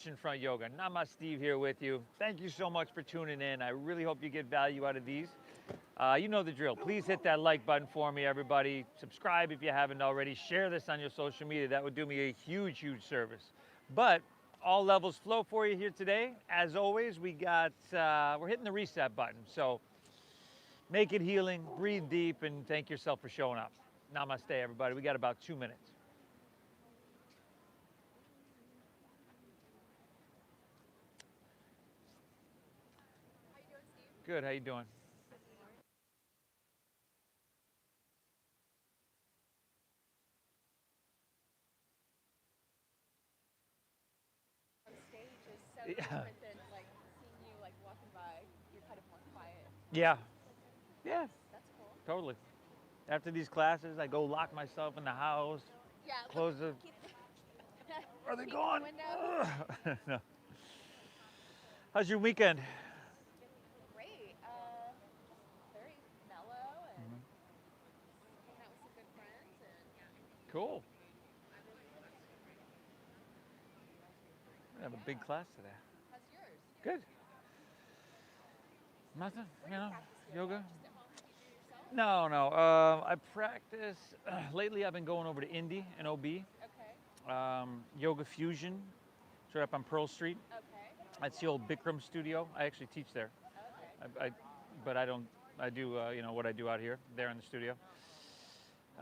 Oceanfront Yoga. Namasteve here with you. Thank you so much for tuning in. I really hope you get value out of these. You know the drill. Please hit that like button for me, everybody. Subscribe if you haven't already. Share this on your social media. That would do me a huge, huge service. But all levels flow for you here today. As always, we're hitting the reset button. So make it healing, breathe deep, and thank yourself for showing up. Namaste, everybody. We got about 2 minutes. Good. How you doing? On stage is so Yeah. different than like seeing you like walking by. You're kind of more quiet. Yeah. Yeah. That's cool. Totally. After these classes, I go lock myself in the house, Yeah. close the. Keep, Are they keep gone? the window. No. How's your weekend? Great. Very mellow and hanging out with some good friends and Cool. I have a big class today. how's yours? Good. Nothing. Where do you practice Yoga. Just at home like you do yourself? No. I practice. Lately, I've been going over to Indy and OB. Okay. Yoga Fusion. It's right up on Pearl Street. Okay. That's the old Bikram studio. I actually teach there. Okay. But I don't. I do what I do out here, there in the studio.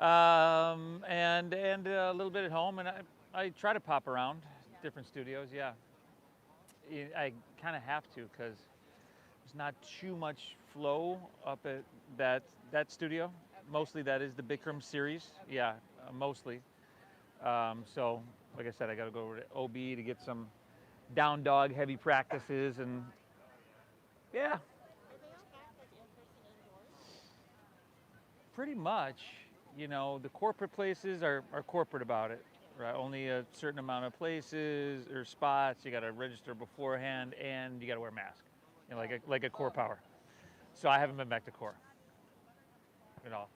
And a little bit at home, and I try to pop around different studios. Yeah, I kind of have to because there's not too much flow up at that studio. Okay. Mostly that is the Bikram series. Okay. Yeah, mostly. So like I said, I got to go over to OB to get some down dog heavy practices and yeah. Are they all back like in person indoors? Pretty much, the corporate places are corporate about it, right? Only a certain amount of places or spots. You got to register beforehand, and you got to wear a mask, like a core power. So I haven't been back to core at all.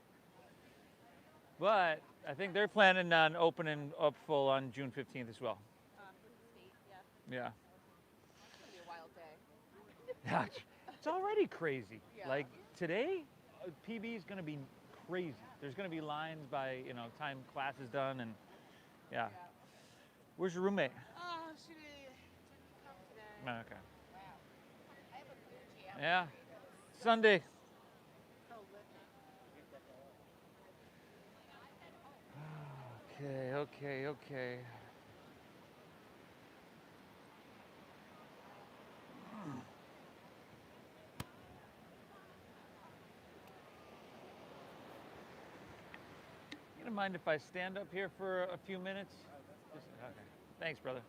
But I think they're planning on opening up full on June 15th as well. For the state, Yeah. yeah. It's gonna be a wild day. Yeah, it's already crazy. Yeah. Like today, PB is going to be crazy. There's going to be lines by time class is done, and yeah. Where's your roommate? Oh, she didn't come today. Oh, okay. Wow. I have a bougie out Yeah. here. Sunday. So living. Okay. You don't mind if I stand up here for a few minutes? Okay. Thanks, brother.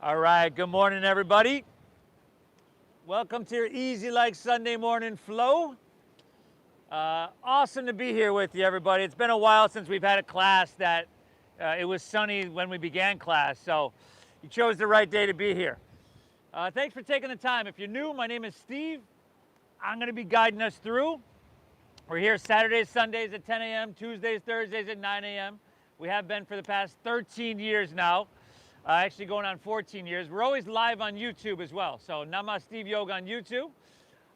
All right, good morning, everybody. Welcome to your Easy Like Sunday Morning Flow. Awesome to be here with you, everybody. It's been a while since we've had a class that it was sunny when we began class, so you chose the right day to be here. Thanks for taking the time. If you're new, my name is Steve. I'm going to be guiding us through. We're here Saturdays, Sundays at 10 a.m., Tuesdays, Thursdays at 9 a.m. We have been for the past 13 years now. Actually going on 14 years. We're always live on YouTube as well. So Namasteve Yoga on YouTube.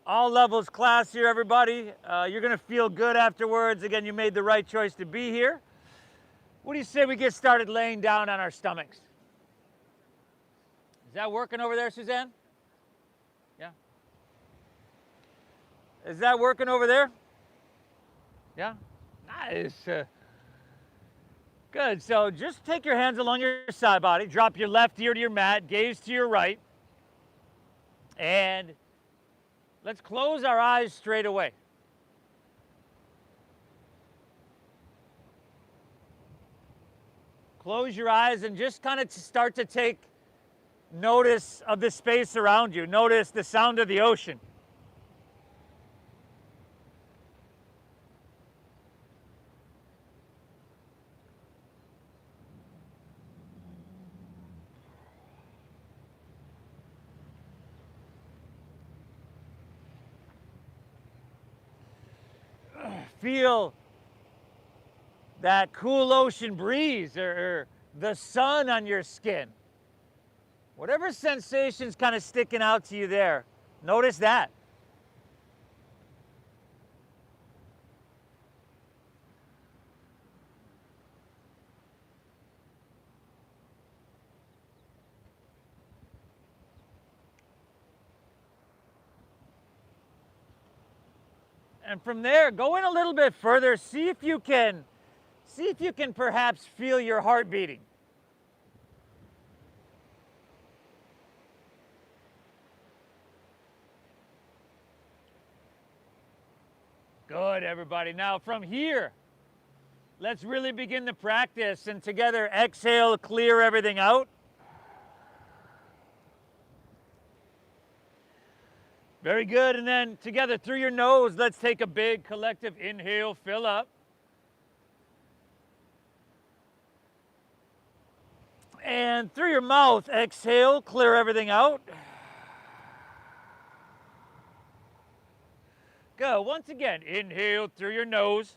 All levels class here, everybody. You're going to feel good afterwards. Again, you made the right choice to be here. What do you say we get started laying down on our stomachs? Is that working over there, Suzanne? Yeah? Is that working over there? Yeah? Nice. Good, so just take your hands along your side body, drop your left ear to your mat, gaze to your right, and let's close our eyes straight away. Close your eyes and just kind of start to take notice of the space around you. Notice the sound of the ocean. feel that cool ocean breeze or the sun on your skin. Whatever sensation's kind of sticking out to you there, notice that. And from there, go in a little bit further, see if you can perhaps feel your heart beating. Good, everybody. Now from here, let's really begin the practice, and together exhale, clear everything out. Very good, and then together through your nose, let's take a big collective inhale, fill up. And through your mouth, exhale, clear everything out. Go, once again, inhale through your nose.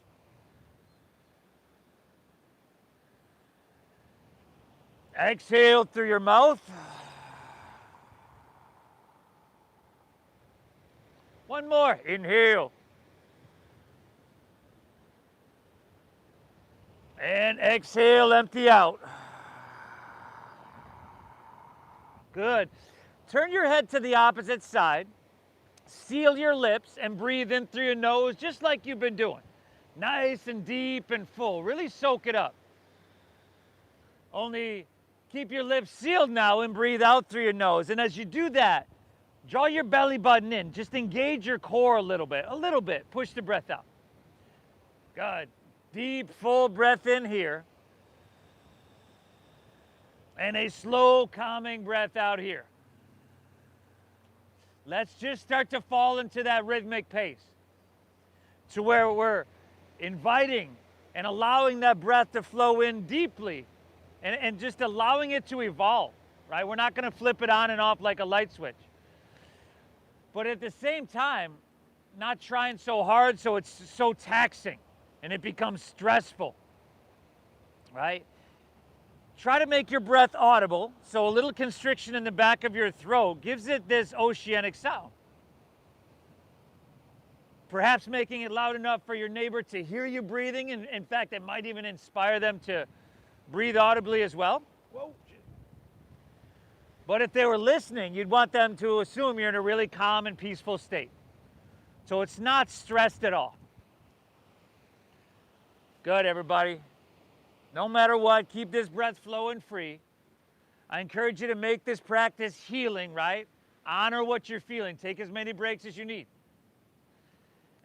Exhale through your mouth. One more, inhale. And exhale, empty out. Good. Turn your head to the opposite side. Seal your lips and breathe in through your nose just like you've been doing. Nice and deep and full. Really soak it up. Only keep your lips sealed now and breathe out through your nose. And as you do that, draw your belly button in. Just engage your core a little bit. A little bit. Push the breath out. Good. Deep, full breath in here. And a slow, calming breath out here. Let's just start to fall into that rhythmic pace to where we're inviting and allowing that breath to flow in deeply and just allowing it to evolve, right? We're not going to flip it on and off like a light switch. But at the same time, not trying so hard so it's so taxing and it becomes stressful, right? Try to make your breath audible, so a little constriction in the back of your throat gives it this oceanic sound. Perhaps making it loud enough for your neighbor to hear you breathing, and in fact, it might even inspire them to breathe audibly as well. Whoa. But if they were listening, you'd want them to assume you're in a really calm and peaceful state. So it's not stressed at all. Good, everybody. No matter what, keep this breath flowing free. I encourage you to make this practice healing, right? Honor what you're feeling. Take as many breaks as you need.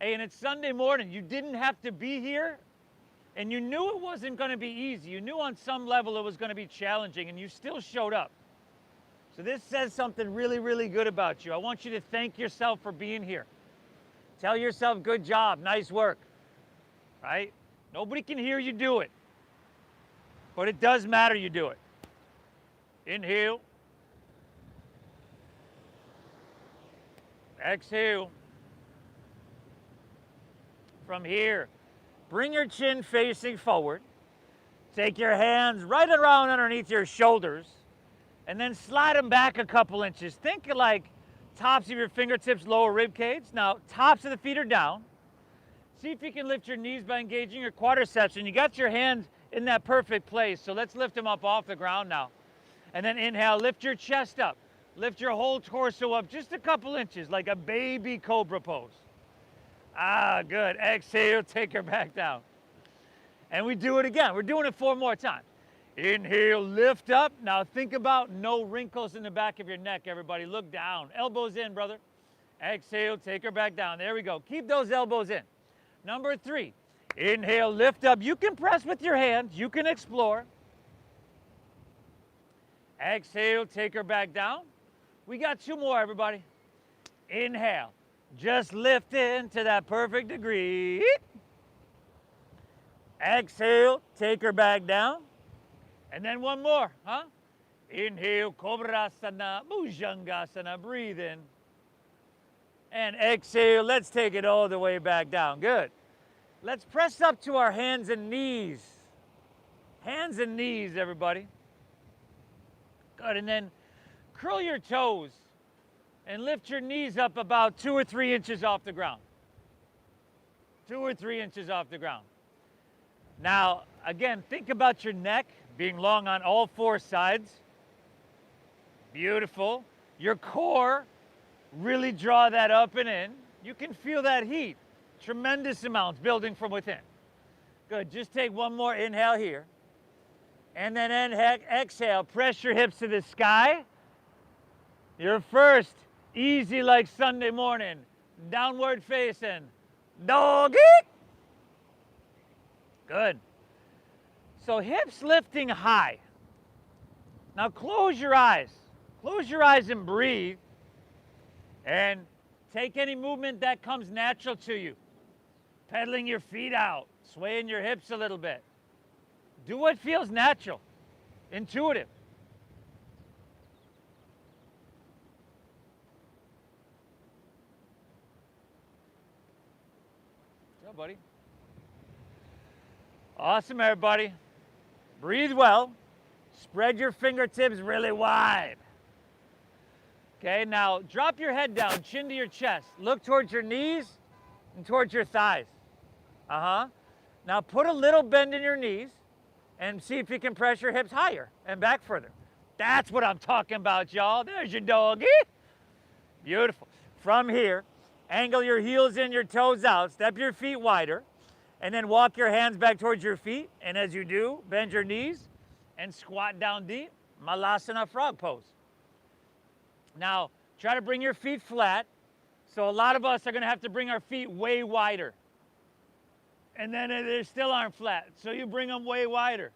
Hey, and it's Sunday morning. You didn't have to be here, and you knew it wasn't going to be easy. You knew on some level it was going to be challenging, and you still showed up. So this says something really, really good about you. I want you to thank yourself for being here. Tell yourself, good job, nice work, right? Nobody can hear you do it. But it does matter you do it. Inhale. Exhale. From here, bring your chin facing forward. Take your hands right around underneath your shoulders and then slide them back a couple inches. Think like tops of your fingertips, lower rib cage. Now, tops of the feet are down. See if you can lift your knees by engaging your quadriceps. And you got your hands in that perfect place. So let's lift them up off the ground now. And then inhale, lift your chest up. Lift your whole torso up just a couple inches like a baby cobra pose. Ah, good. Exhale, take her back down. And we do it again. We're doing it 4 more times. Inhale, lift up. Now think about no wrinkles in the back of your neck, everybody. Look down. Elbows in, brother. Exhale, take her back down. There we go. Keep those elbows in. Number 3. Inhale, lift up. You can press with your hands. You can explore. Exhale, take her back down. We got 2 more, everybody. Inhale. Just lift into that perfect degree. Exhale, take her back down. And then 1 more, huh? Inhale, Kobrasana, Bhujangasana, breathe in. And exhale, let's take it all the way back down. Good. Let's press up to our hands and knees. Hands and knees, everybody. Good, and then curl your toes and lift your knees up about 2 or 3 inches off the ground. 2 or 3 inches off the ground. Now, again, think about your neck being long on all 4 sides. Beautiful. Your core, really draw that up and in. You can feel that heat. Tremendous amounts building from within. Good, just take one more inhale here. And then exhale, press your hips to the sky. Your first, easy like Sunday morning, downward facing, doggy. Good. So hips lifting high. Now close your eyes. Close your eyes and breathe. And take any movement that comes natural to you. Pedaling your feet out, swaying your hips a little bit. Do what feels natural, intuitive. Yeah, buddy. Awesome, everybody. Breathe well. Spread your fingertips really wide. Okay, now drop your head down, chin to your chest. Look towards your knees and towards your thighs. Now put a little bend in your knees and see if you can press your hips higher and back further. That's what I'm talking about, y'all. There's your doggy. Beautiful. From here, angle your heels in, your toes out, step your feet wider, and then walk your hands back towards your feet. And as you do, bend your knees and squat down deep, Malasana frog pose. Now, try to bring your feet flat. So a lot of us are gonna have to bring our feet way wider. And then they still aren't flat, so you bring them way wider.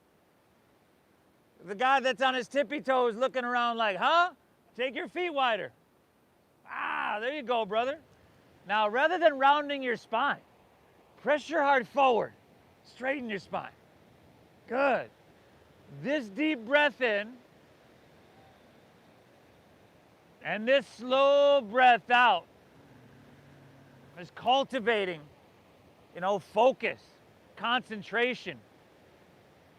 The guy that's on his tippy toes looking around like, huh? Take your feet wider. Ah, there you go, brother. Now, rather than rounding your spine, press your heart forward. Straighten your spine. Good. This deep breath in, and this slow breath out is cultivating, focus, concentration,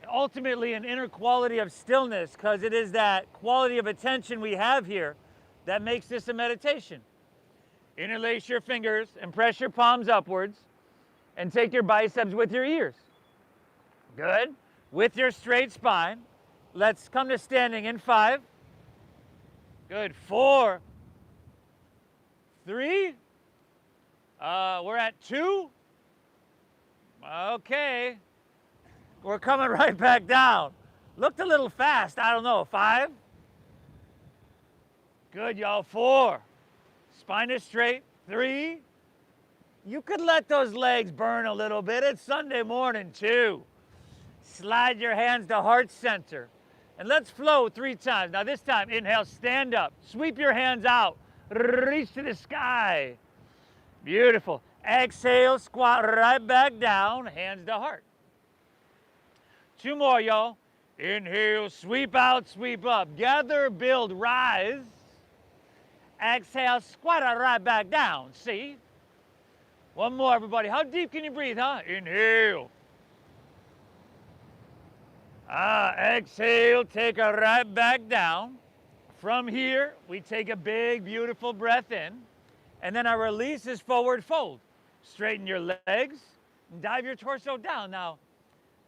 and ultimately an inner quality of stillness, because it is that quality of attention we have here that makes this a meditation. Interlace your fingers and press your palms upwards and take your biceps with your ears. Good. With your straight spine, let's come to standing in 5. Good. 4, 3. We're at 2. Okay. We're coming right back down. Looked a little fast. I don't know. 5. Good, y'all. 4. Spine is straight. 3. You could let those legs burn a little bit. It's Sunday morning. 2. Slide your hands to heart center. And let's flow 3 times. Now this time, inhale, stand up. Sweep your hands out. Reach to the sky. Beautiful. Exhale, squat right back down, hands to heart. 2 more, y'all. Inhale, sweep out, sweep up. Gather, build, rise. Exhale, squat right back down. See? 1 more, everybody. How deep can you breathe, huh? Inhale. Exhale, take it right back down. From here, we take a big, beautiful breath in. And then our release is forward fold. Straighten your legs and dive your torso down. Now,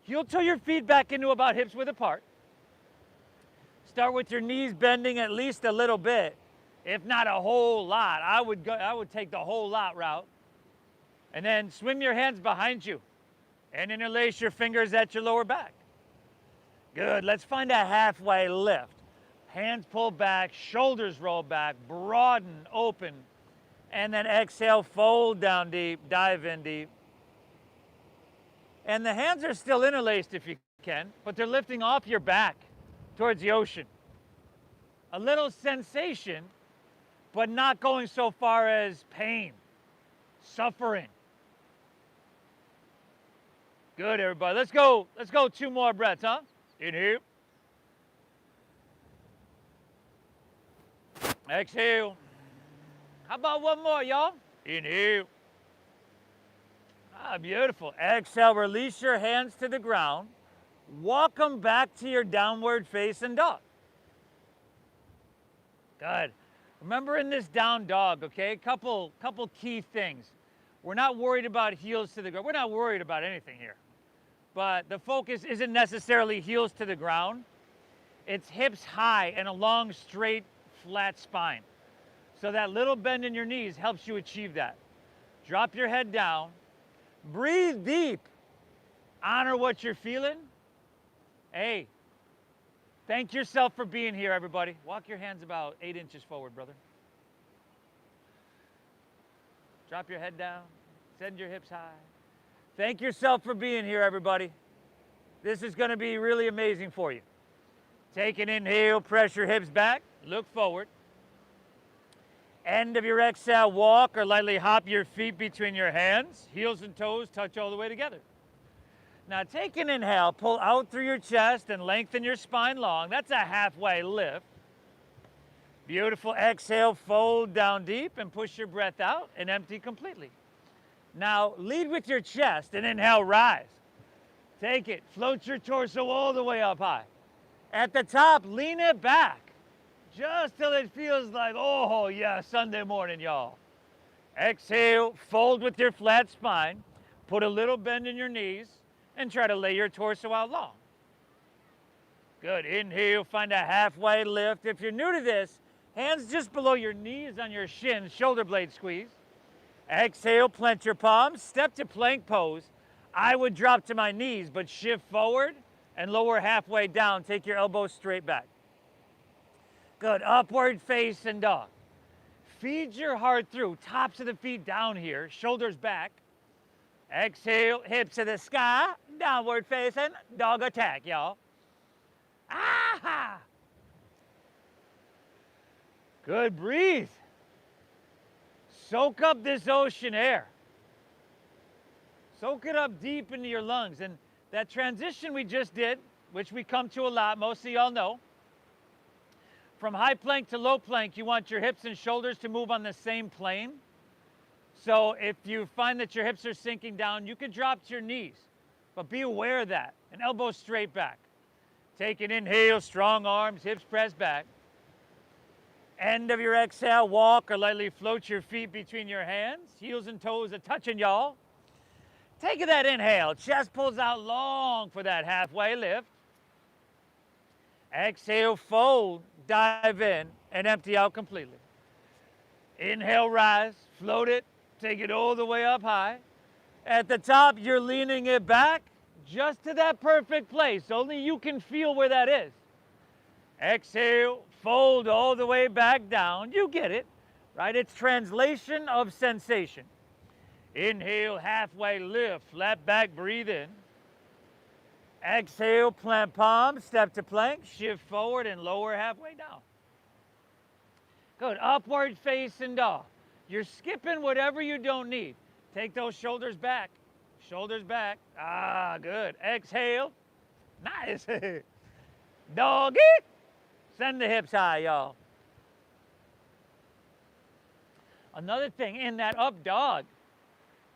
heel toe your feet back into about hips width apart. Start with your knees bending at least a little bit, if not a whole lot. I would take the whole lot route. And then swim your hands behind you and interlace your fingers at your lower back. Good. Let's find a halfway lift. Hands pull back, shoulders roll back, broaden, open. And then exhale, fold down deep, dive in deep. And the hands are still interlaced if you can, but they're lifting off your back towards the ocean. A little sensation, but not going so far as pain, suffering. Good, everybody. Let's go 2 more breaths, huh? Inhale. Exhale. How about 1 more, y'all? Inhale. Beautiful. Exhale, release your hands to the ground. Walk them back to your downward facing dog. Good. Remember in this down dog, okay, couple key things. We're not worried about heels to the ground. We're not worried about anything here. But the focus isn't necessarily heels to the ground. It's hips high and a long, straight, flat spine. So that little bend in your knees helps you achieve that. Drop your head down. Breathe deep. Honor what you're feeling. Hey, thank yourself for being here, everybody. Walk your hands about 8 inches forward, brother. Drop your head down. Send your hips high. Thank yourself for being here, everybody. This is going to be really amazing for you. Take an inhale, press your hips back, look forward. End of your exhale, walk or lightly hop your feet between your hands. Heels and toes touch all the way together. Now take an inhale, pull out through your chest and lengthen your spine long. That's a halfway lift. Beautiful. Exhale, fold down deep and push your breath out and empty completely. Now lead with your chest and inhale, rise. Take it, float your torso all the way up high. At the top, lean it back. Just till it feels like, oh yeah, Sunday morning, y'all. Exhale, fold with your flat spine. Put a little bend in your knees and try to lay your torso out long. Good. Inhale, find a halfway lift. If you're new to this, hands just below your knees on your shins, shoulder blade squeeze. Exhale, plant your palms, step to plank pose. I would drop to my knees, but shift forward and lower halfway down. Take your elbows straight back. Good. Upward facing dog. Feed your heart through. Tops of the feet down here, shoulders back. Exhale, hips to the sky, downward facing, dog attack, y'all. Ah! Good. Breathe. Soak up this ocean air. Soak it up deep into your lungs. And that transition we just did, which we come to a lot, most of y'all know, from high plank to low plank, you want your hips and shoulders to move on the same plane. So if you find that your hips are sinking down, you can drop to your knees, but be aware of that, and elbows straight back. Take an inhale, strong arms, hips pressed back. End of your exhale, walk or lightly float your feet between your hands. Heels and toes are touching, y'all. Take that inhale, chest pulls out long for that halfway lift. Exhale, fold, dive in, and empty out completely. Inhale, rise, float it, take it all the way up high. At the top, you're leaning it back just to that perfect place. Only you can feel where that is. Exhale, fold all the way back down. You get it, right? It's translation of sensation. Inhale, halfway lift, flat back, breathe in. Exhale, plant palms, step to plank, shift forward and lower halfway down. Good. Upward facing dog. You're skipping whatever you don't need. Take those shoulders back. Shoulders back. Ah, good. Exhale. Nice. Doggy. Send the hips high, y'all. Another thing in that up dog,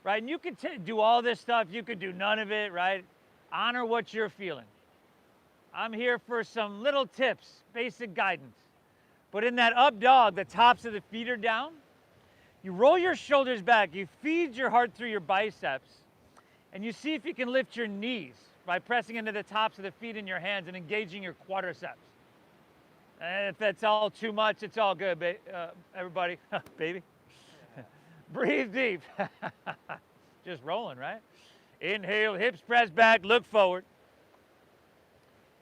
right? And you could do all this stuff. You could do none of it, right? Honor what you're feeling. I'm here for some little tips, basic guidance. But in that up dog, the tops of the feet are down. You roll your shoulders back. You feed your heart through your biceps. And you see if you can lift your knees by pressing into the tops of the feet in your hands and engaging your quadriceps. And if that's all too much, it's all good, everybody. Baby. Breathe deep. Just rolling, right? Inhale, hips press back, look forward.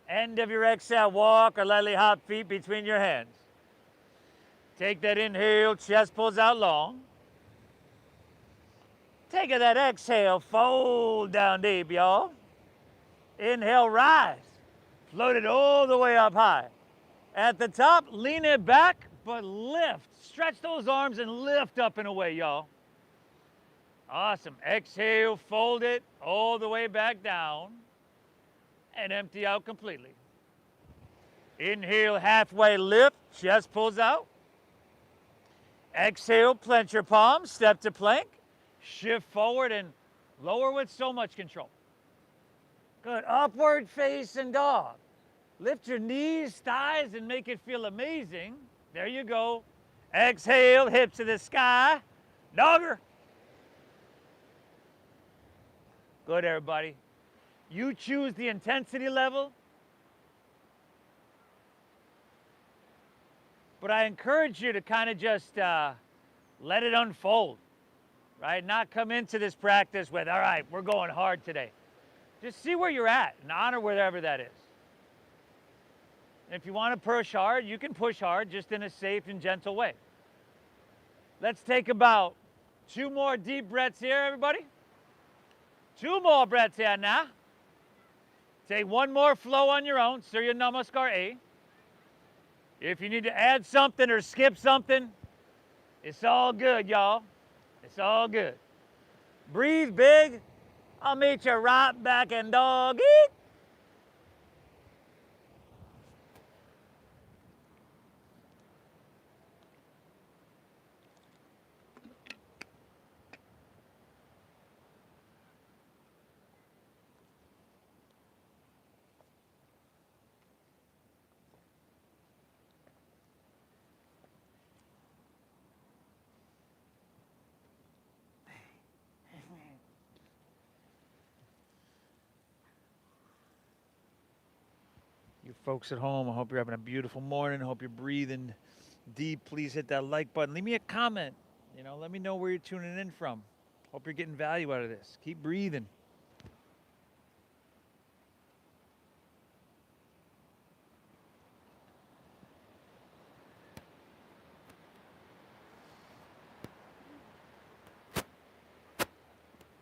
End of your exhale, walk or lightly hop feet between your hands. Take that inhale, chest pulls out long. Take that exhale, fold down deep, y'all. Inhale, rise. Float it all the way up high. At the top, lean it back, but lift. Stretch those arms and lift up and away, y'all. Awesome. Exhale, fold it all the way back down and empty out completely. Inhale, halfway lift, chest pulls out. Exhale, plant your palms, step to plank, shift forward and Lower with so much control. Good. Upward facing dog. Lift your knees, thighs, and make it feel amazing. There you go. Exhale, hips to the sky. Dogger. Good, everybody. You choose the intensity level. But I encourage you to kind of just let it unfold, right? Not come into this practice with, all right, we're going hard today. Just see where you're at and honor wherever that is. And if you want to push hard, you can push hard just in a safe and gentle way. Let's take about 2 more deep breaths here, everybody. 2 more breaths here now. Take 1 more flow on your own, Surya Namaskar A. If you need to add something or skip something, it's all good, y'all. It's all good. Breathe big. I'll meet you right back in doggy. You folks at home, I hope you're having a beautiful morning. I hope you're breathing deep. Please hit that like button. Leave me a comment. Let me know where you're tuning in from. Hope you're getting value out of this. Keep breathing.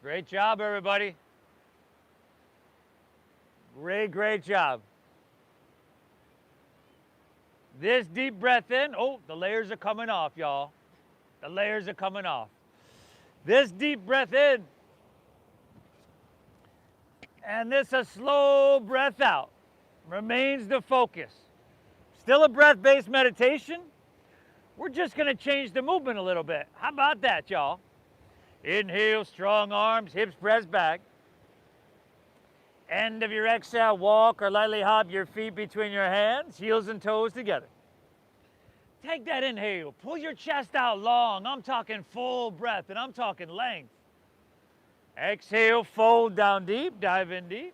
Great job, everybody. Great job. This deep breath in. Oh, the layers are coming off, y'all. The layers are coming off. This deep breath in. And this a slow breath out. Remains the focus. Still a breath-based meditation. We're just going to change the movement a little bit. How about that, y'all? Inhale, strong arms, hips pressed back. End of your exhale, walk or lightly hop your feet between your hands, heels and toes together. Take that inhale, pull your chest out long. I'm talking full breath and I'm talking length. Exhale, fold down deep, dive in deep.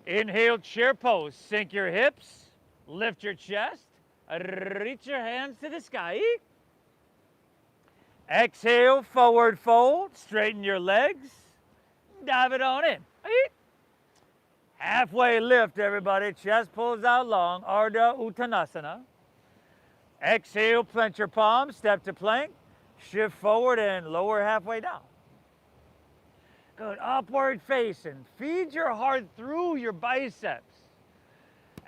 Inhale, chair pose, sink your hips, lift your chest, reach your hands to the sky. Exhale, forward fold, straighten your legs, dive it on in. Halfway lift, everybody. Chest pulls out long. Ardha Uttanasana. Exhale, plant your palms, step to plank. Shift forward and lower halfway down. Good. Upward facing. Feed your heart through your biceps.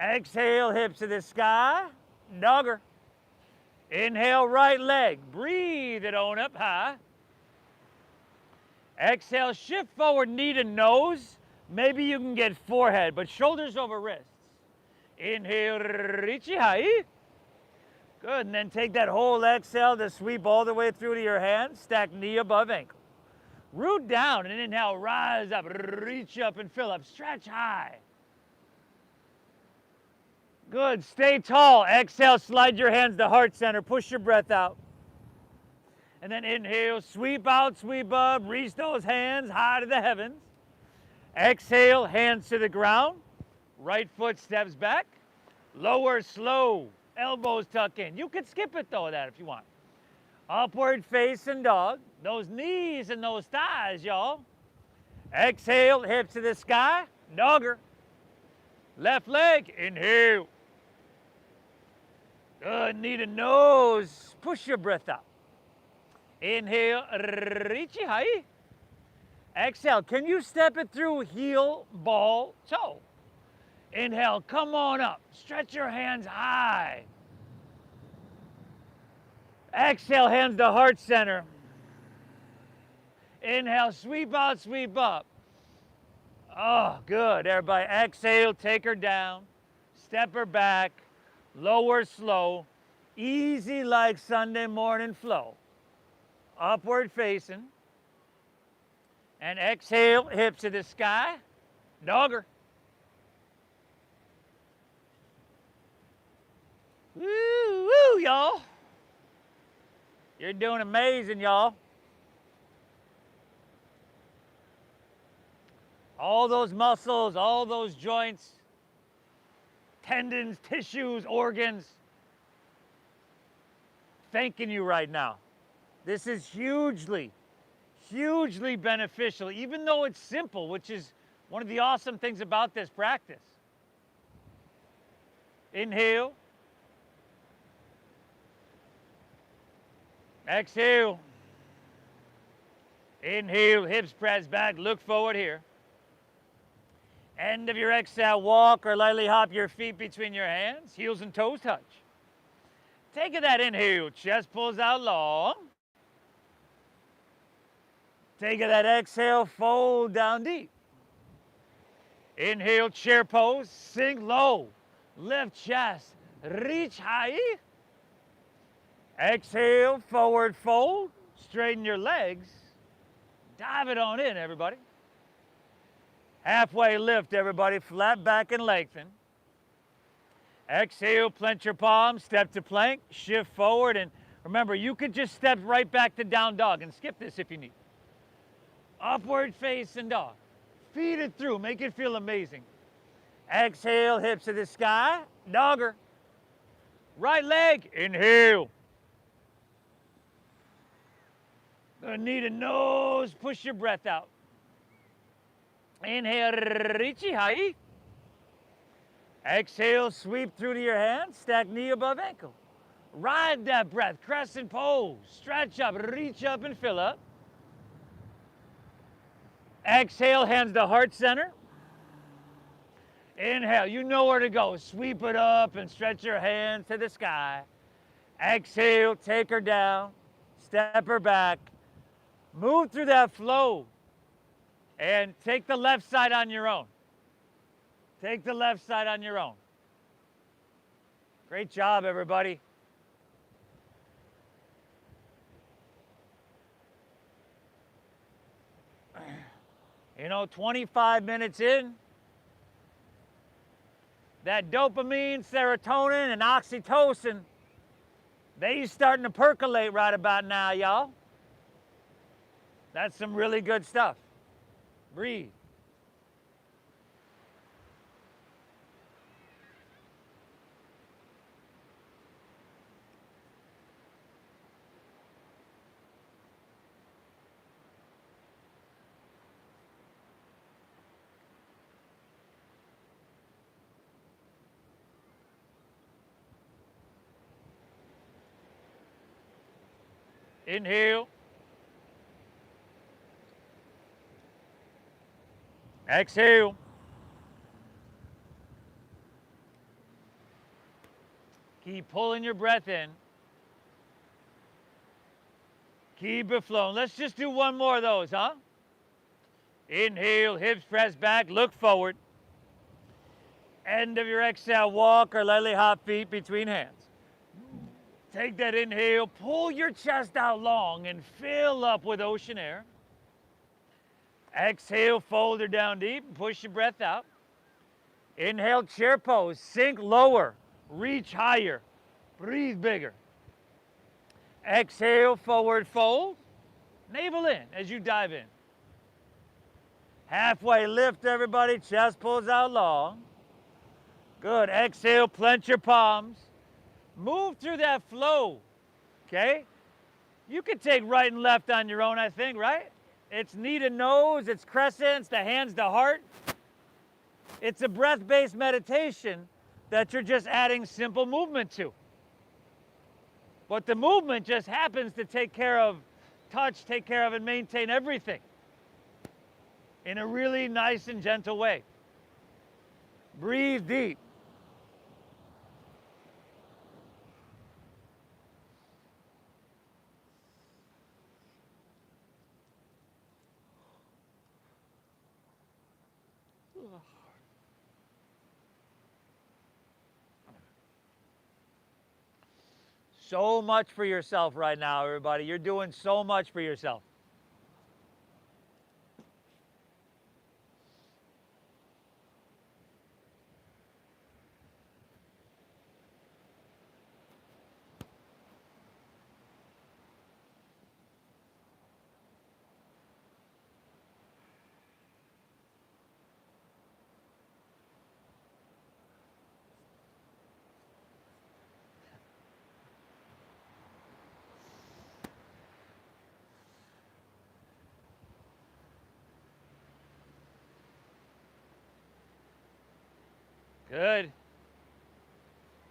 Exhale, hips to the sky. Dogger. Inhale, right leg. Breathe it on up high. Exhale, shift forward, knee to nose. Maybe you can get forehead, but shoulders over wrists. Inhale, reach high. Good, and then take that whole exhale to sweep all the way through to your hands. Stack knee above ankle. Root down and inhale, rise up, reach up and fill up. Stretch high. Good, stay tall. Exhale, slide your hands to heart center. Push your breath out. And then inhale, sweep out, sweep up. Reach those hands high to the heavens. Exhale, hands to the ground. Right foot steps back. Lower, slow. Elbows tuck in. You could skip it though, that if you want. Upward facing dog. Those knees and those thighs, y'all. Exhale, hips to the sky. Dogger. Left leg, inhale. Good, knee to nose. Push your breath out. Inhale, reach high. Exhale, can you step it through heel, ball, toe? Inhale, come on up. Stretch your hands high. Exhale, hands to heart center. Inhale, sweep out, sweep up. Oh, good, everybody. Exhale, take her down. Step her back. Lower slow. Easy like Sunday morning flow. Upward facing. And exhale, hips to the sky. Dogger. Woo, woo, y'all. You're doing amazing, y'all. All those muscles, all those joints, tendons, tissues, organs, thanking you right now. This is hugely, hugely beneficial, even though it's simple, which is one of the awesome things about this practice. Inhale. Exhale. Inhale, hips press back, look forward here. End of your exhale, walk or lightly hop your feet between your hands, heels and toes touch. Take that inhale, chest pulls out long. Take that exhale, fold down deep. Inhale, chair pose, sink low, lift chest, reach high. Exhale, forward fold, straighten your legs. Dive it on in, everybody. Halfway lift, everybody, flat back and lengthen. Exhale, plant your palms, step to plank, shift forward, and remember, you could just step right back to down dog and skip this if you need. Upward facing dog. Feed it through, make it feel amazing. Exhale, hips to the sky, dogger. Right leg, inhale. Gonna need a nose, push your breath out. Inhale, reachy high. Exhale, sweep through to your hands, stack knee above ankle. Ride that breath, crescent pose. Stretch up, reach up and fill up. Exhale, hands to heart center. Inhale, you know where to go. Sweep it up and stretch your hands to the sky. Exhale, take her down, step her back. Move through that flow and take the left side on your own. Take the left side on your own. Great job, everybody. You know, 25 minutes in, that dopamine, serotonin, and oxytocin, they starting to percolate right about now, y'all. That's some really good stuff. Breathe. Inhale. Exhale. Keep pulling your breath in. Keep it flowing. Let's just do one more of those, huh? Inhale, hips press back, look forward. End of your exhale, walk or lightly hop feet between hands. Take that inhale, pull your chest out long and fill up with ocean air. Exhale, fold her down deep and push your breath out. Inhale, chair pose, sink lower, reach higher, breathe bigger. Exhale, forward fold, navel in as you dive in. Halfway lift, everybody, chest pulls out long. Good, exhale, plant your palms. Move through that flow, okay? You can take right and left on your own, I think, right? It's knee to nose, it's crescents, the hands to heart. It's a breath-based meditation that you're just adding simple movement to. But the movement just happens to take care of touch, take care of and maintain everything in a really nice and gentle way. Breathe deep. So much for yourself right now, everybody. You're doing so much for yourself. Good.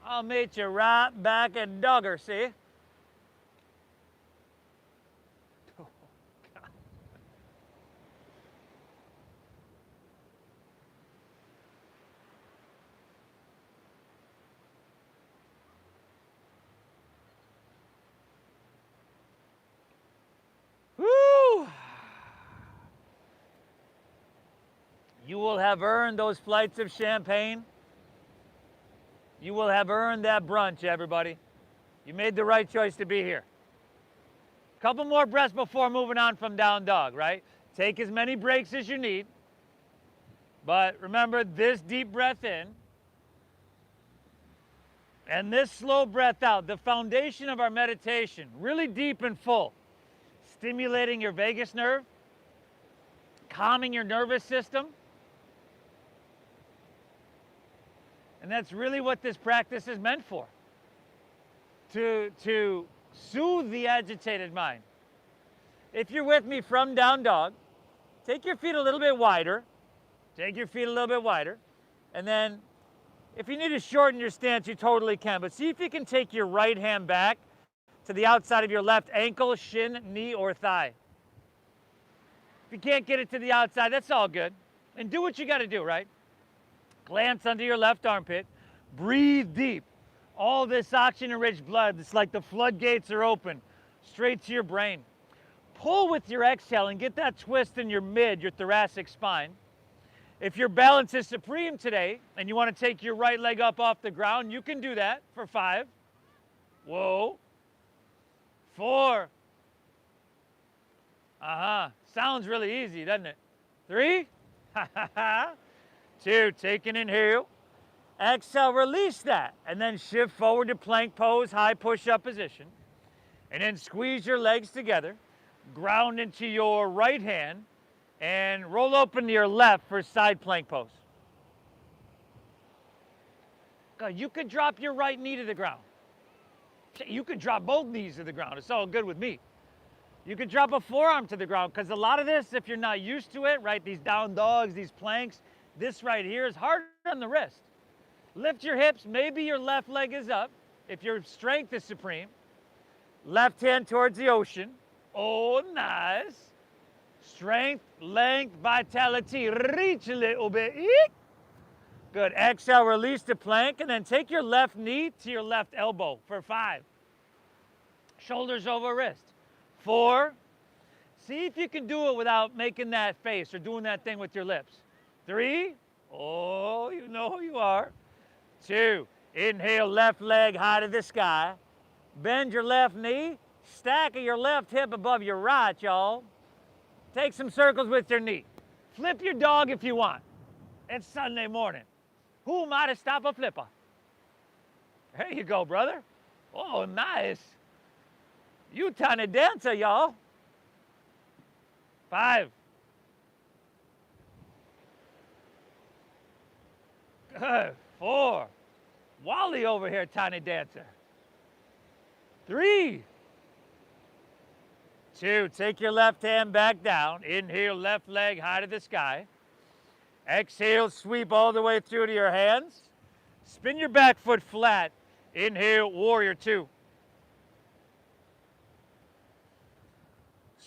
I'll meet you right back at Duggar, see? Oh, God. Woo! You will have earned those flights of champagne. You will have earned that brunch, everybody. You made the right choice to be here. Couple more breaths before moving on from down dog, right? Take as many breaks as you need. But remember this deep breath in and this slow breath out, the foundation of our meditation, really deep and full, stimulating your vagus nerve, calming your nervous system. And that's really what this practice is meant for, to soothe the agitated mind. If you're with me from down dog, take your feet a little bit wider. Take your feet a little bit wider. And then if you need to shorten your stance, you totally can. But see if you can take your right hand back to the outside of your left ankle, shin, knee, or thigh. If you can't get it to the outside, that's all good. And do what you got to do, right? Glance under your left armpit. Breathe deep. All this oxygen-rich blood, it's like the floodgates are open, straight to your brain. Pull with your exhale and get that twist in your your thoracic spine. If your balance is supreme today and you want to take your right leg up off the ground, you can do that for 5. Whoa. 4. Sounds really easy, doesn't it? 3. 2. Take an inhale. Exhale, release that. And then shift forward to plank pose, high push-up position. And then squeeze your legs together. Ground into your right hand. And roll open to your left for side plank pose. God, you could drop your right knee to the ground. You could drop both knees to the ground. It's all good with me. You could drop a forearm to the ground, because a lot of this, if you're not used to it, right, these down dogs, these planks, this right here is harder on the wrist. Lift your hips. Maybe your left leg is up if your strength is supreme. Left hand towards the ocean. Oh, nice. Strength, length, vitality. Reach a little bit. Good. Exhale, release to plank, and then take your left knee to your left elbow for 5. Shoulders over wrist. 4. See if you can do it without making that face or doing that thing with your lips. 3. Oh, you know who you are. 2. Inhale, left leg high to the sky. Bend your left knee. Stack your left hip above your right, y'all. Take some circles with your knee. Flip your dog if you want. It's Sunday morning. Who am I to stop a flipper? There you go, brother. Oh, nice. You tiny dancer, y'all. 5. Good. 4. Wally over here, tiny dancer. 3. 2. Take your left hand back down. Inhale, left leg high to the sky. Exhale, sweep all the way through to your hands. Spin your back foot flat. Inhale, warrior 2.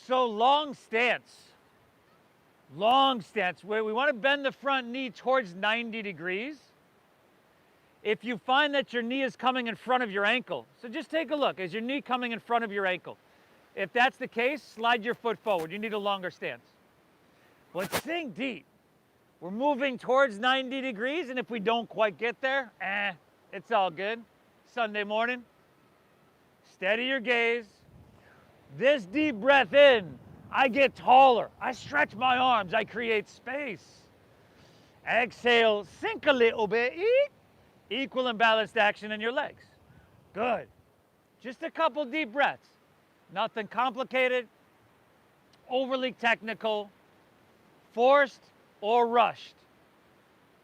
So long stance. Long stance, where we want to bend the front knee towards 90 degrees. If you find that your knee is coming in front of your ankle, so just take a look. Is your knee coming in front of your ankle? If that's the case, slide your foot forward. You need a longer stance. But sink deep. We're moving towards 90 degrees, and if we don't quite get there, it's all good. Sunday morning. Steady your gaze. This deep breath in, I get taller. I stretch my arms. I create space. Exhale, sink a little bit. Equal and balanced action in your legs. Good. Just a couple deep breaths. Nothing complicated, overly technical, forced, or rushed.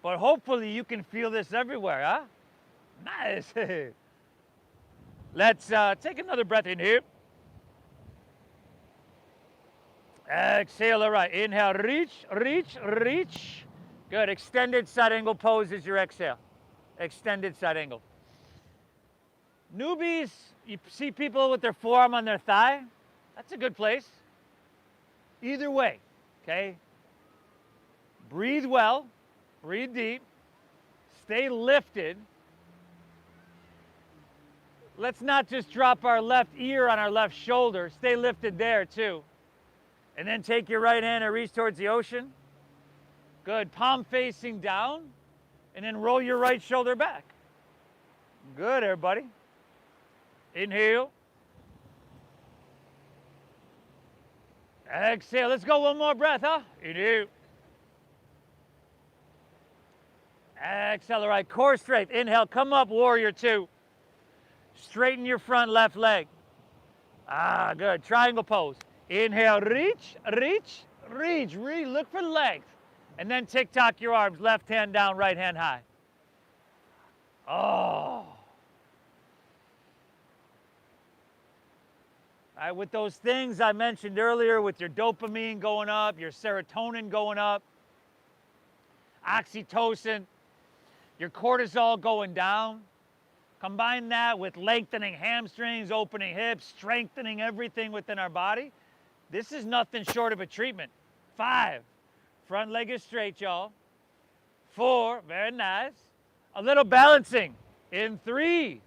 But hopefully you can feel this everywhere, huh? Nice. Let's take another breath in here. Exhale, all right. Inhale, reach, reach, reach. Good. Extended side angle pose is your exhale. extended side angle. Newbies, you see people with their forearm on their thigh. That's a good place. Either way, okay? Breathe well, breathe deep, stay lifted. Let's not just drop our left ear on our left shoulder. Stay lifted there too. And then take your right hand and reach towards the ocean. Good, palm facing down. And then roll your right shoulder back. Good, everybody. Inhale. Exhale. Let's go one more breath, huh? Inhale. Exhale. All right, core strength. Inhale. Come up, warrior two. Straighten your front left leg. Ah, good. Triangle pose. Inhale. Reach, reach, reach. Look for length. And then tick-tock your arms. Left hand down, right hand high. Oh. All right, with those things I mentioned earlier, with your dopamine going up, your serotonin going up, oxytocin, your cortisol going down, combine that with lengthening hamstrings, opening hips, strengthening everything within our body. This is nothing short of a treatment. 5, front leg is straight, y'all. 4, very nice. A little balancing in 3.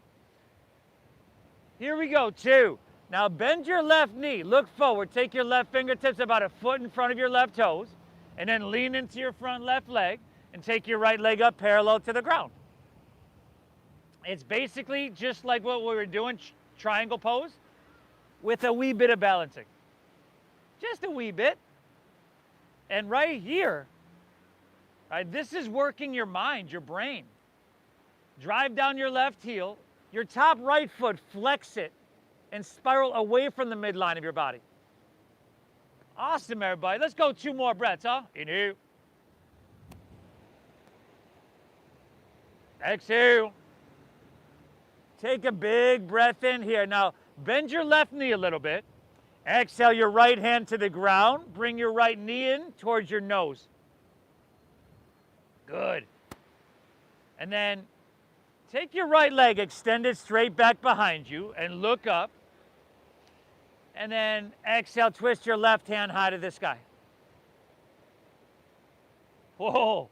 Here we go, 2. Now bend your left knee, look forward, take your left fingertips about a foot in front of your left toes, and then lean into your front left leg, and take your right leg up parallel to the ground. It's basically just like what we were doing, triangle pose, with a wee bit of balancing. Just a wee bit. And right here, right, this is working your mind, your brain. Drive down your left heel, your top right foot, flex it, and spiral away from the midline of your body. Awesome, everybody. Let's go 2 more breaths, huh? Inhale. Exhale. Take a big breath in here. Now, bend your left knee a little bit. Exhale your right hand to the ground. Bring your right knee in towards your nose. Good. And then take your right leg, extend it straight back behind you, and look up. And then exhale, twist your left hand high to the sky. Whoa.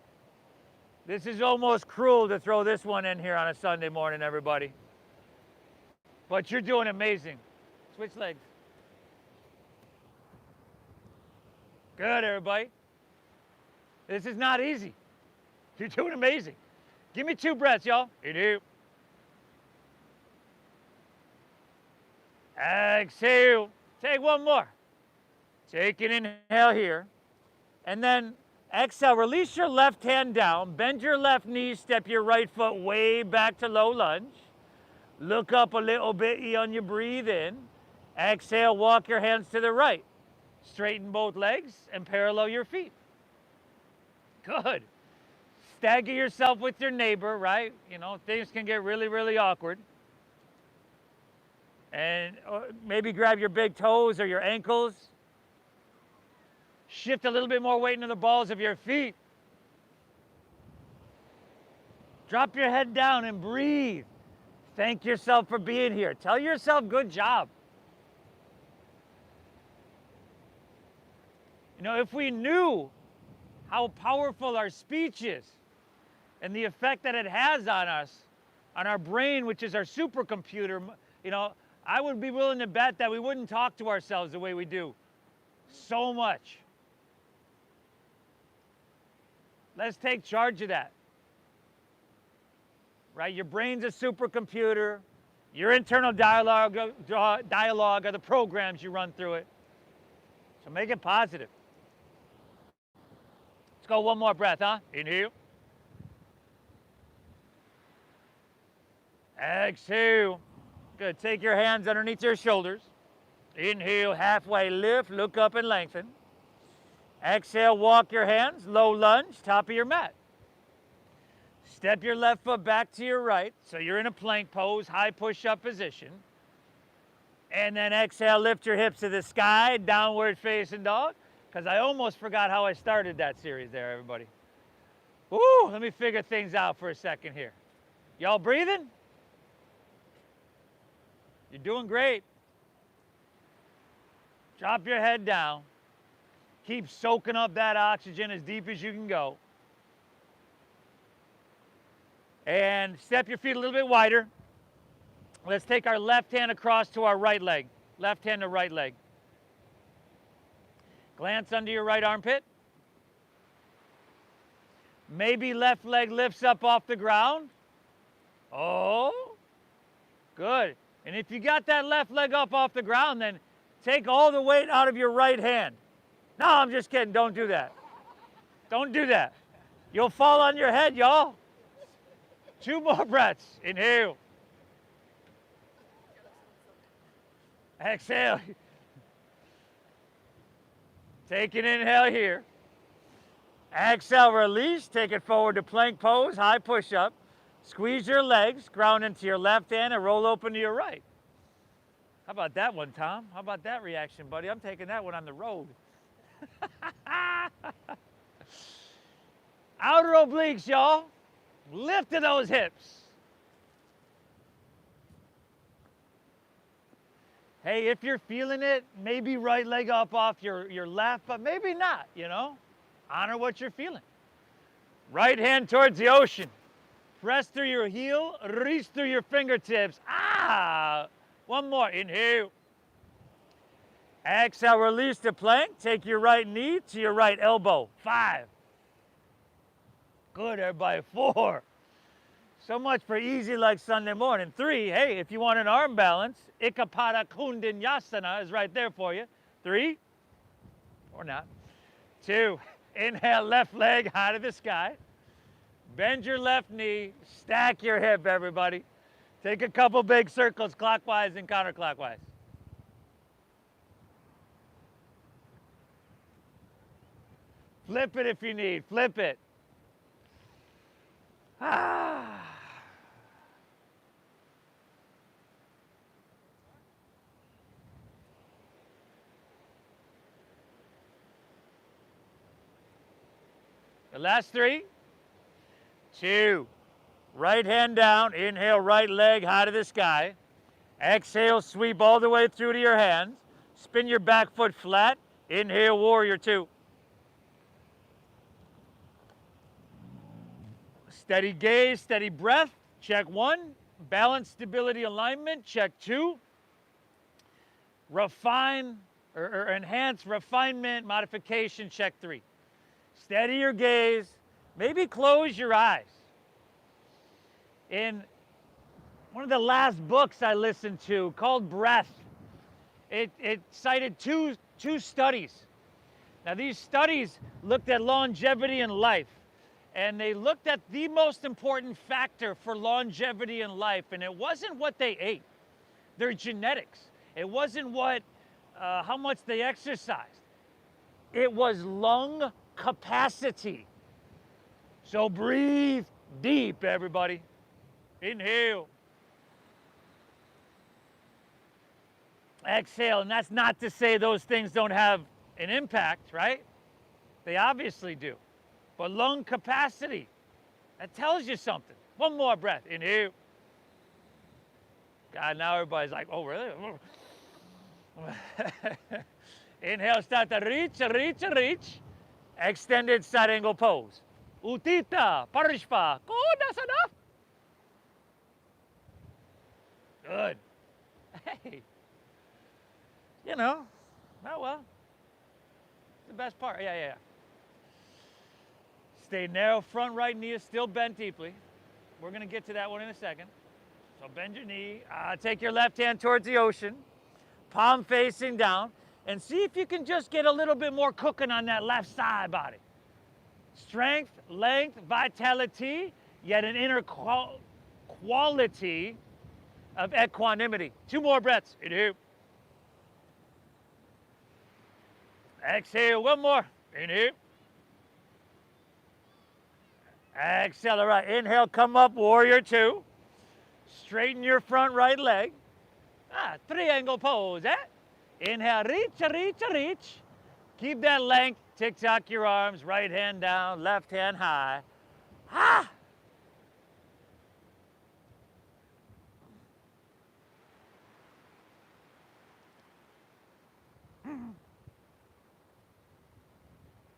This is almost cruel to throw this one in here on a Sunday morning, everybody. But you're doing amazing. Switch legs. Good, everybody. This is not easy. You're doing amazing. Give me 2 breaths, y'all. Inhale. Exhale. Take one more. Take an inhale here. And then exhale. Release your left hand down. Bend your left knee. Step your right foot way back to low lunge. Look up a little bit on your breathe in. Exhale. Walk your hands to the right. Straighten both legs and parallel your feet. Good. Stagger yourself with your neighbor, right? You know, things can get really, really awkward. And maybe grab your big toes or your ankles. Shift a little bit more weight into the balls of your feet. Drop your head down and breathe. Thank yourself for being here. Tell yourself, good job. You know, if we knew how powerful our speech is and the effect that it has on us, on our brain, which is our supercomputer, you know, I would be willing to bet that we wouldn't talk to ourselves the way we do so much. Let's take charge of that. Right? Your brain's a supercomputer. Your internal dialogue are the programs you run through it. So make it positive. Let's go one more breath, huh? Inhale. Exhale. Good. Take your hands underneath your shoulders. Inhale, halfway lift, look up and lengthen. Exhale, walk your hands, low lunge, top of your mat. Step your left foot back to your right, so you're in a plank pose, high push-up position. And then exhale, lift your hips to the sky, downward facing dog, because I almost forgot how I started that series there, everybody. Woo, let me figure things out for a second here. Y'all breathing? You're doing great. Drop your head down. Keep soaking up that oxygen as deep as you can go. And step your feet a little bit wider. Let's take our left hand across to our right leg. Left hand to right leg. Glance under your right armpit. Maybe left leg lifts up off the ground. Oh, good. And if you got that left leg up off the ground, then take all the weight out of your right hand. No, I'm just kidding. Don't do that. Don't do that. You'll fall on your head, y'all. 2 more breaths. Inhale. Exhale. Take an inhale here. Exhale, release. Take it forward to plank pose, high push-up. Squeeze your legs, ground into your left hand, and roll open to your right. How about that one, Tom? How about that reaction, buddy? I'm taking that one on the road. Outer obliques, y'all. Lift to those hips. Hey, if you're feeling it, maybe right leg up off your left, but maybe not, you know? Honor what you're feeling. Right hand towards the ocean. Press through your heel, reach through your fingertips. Ah! One more. Inhale. Exhale, release to plank. Take your right knee to your right elbow. 5. Good, everybody. 4. So much for easy like Sunday morning. 3, hey, if you want an arm balance, Ikapada Kundinyasana is right there for you. 3, or not. 2, inhale, left leg high to the sky. Bend your left knee, stack your hip, everybody. Take a couple big circles clockwise and counterclockwise. Flip it if you need, flip it. Ah. The last 3, 2, right hand down, inhale, right leg high to the sky. Exhale, sweep all the way through to your hands. Spin your back foot flat. Inhale, warrior 2. Steady gaze, steady breath. Check 1. Balance, stability, alignment. Check 2. Refine or enhance refinement, modification. Check 3. Steady your gaze. Maybe close your eyes. In one of the last books I listened to called Breath, it cited two studies. Now these studies looked at longevity in life, and they looked at the most important factor for longevity in life, and it wasn't what they ate, their genetics. It wasn't how much they exercised. It was lung capacity. So breathe deep, everybody. Inhale. Exhale, and that's not to say those things don't have an impact, right? They obviously do. But lung capacity, that tells you something. One more breath. Inhale. God, now everybody's like, oh, really? Inhale, start to reach. Extended side angle pose. Utthita Parishva Kodasana. Good. Hey. You know, oh well. The best part. Yeah. Stay narrow, front right knee is still bent deeply. We're going to get to that one in a second. So bend your knee. Take your left hand towards the ocean. Palm facing down. And see if you can just get a little bit more cooking on that left side body. Strength, length, vitality, yet an inner quality of equanimity. 2 more breaths. Inhale. Exhale. 1 more. Inhale. Exhale. All right. Inhale. Come up. Warrior 2. Straighten your front right leg. Triangle pose. Inhale. Reach. Keep that length. Tick-tock your arms. Right hand down. Left hand high.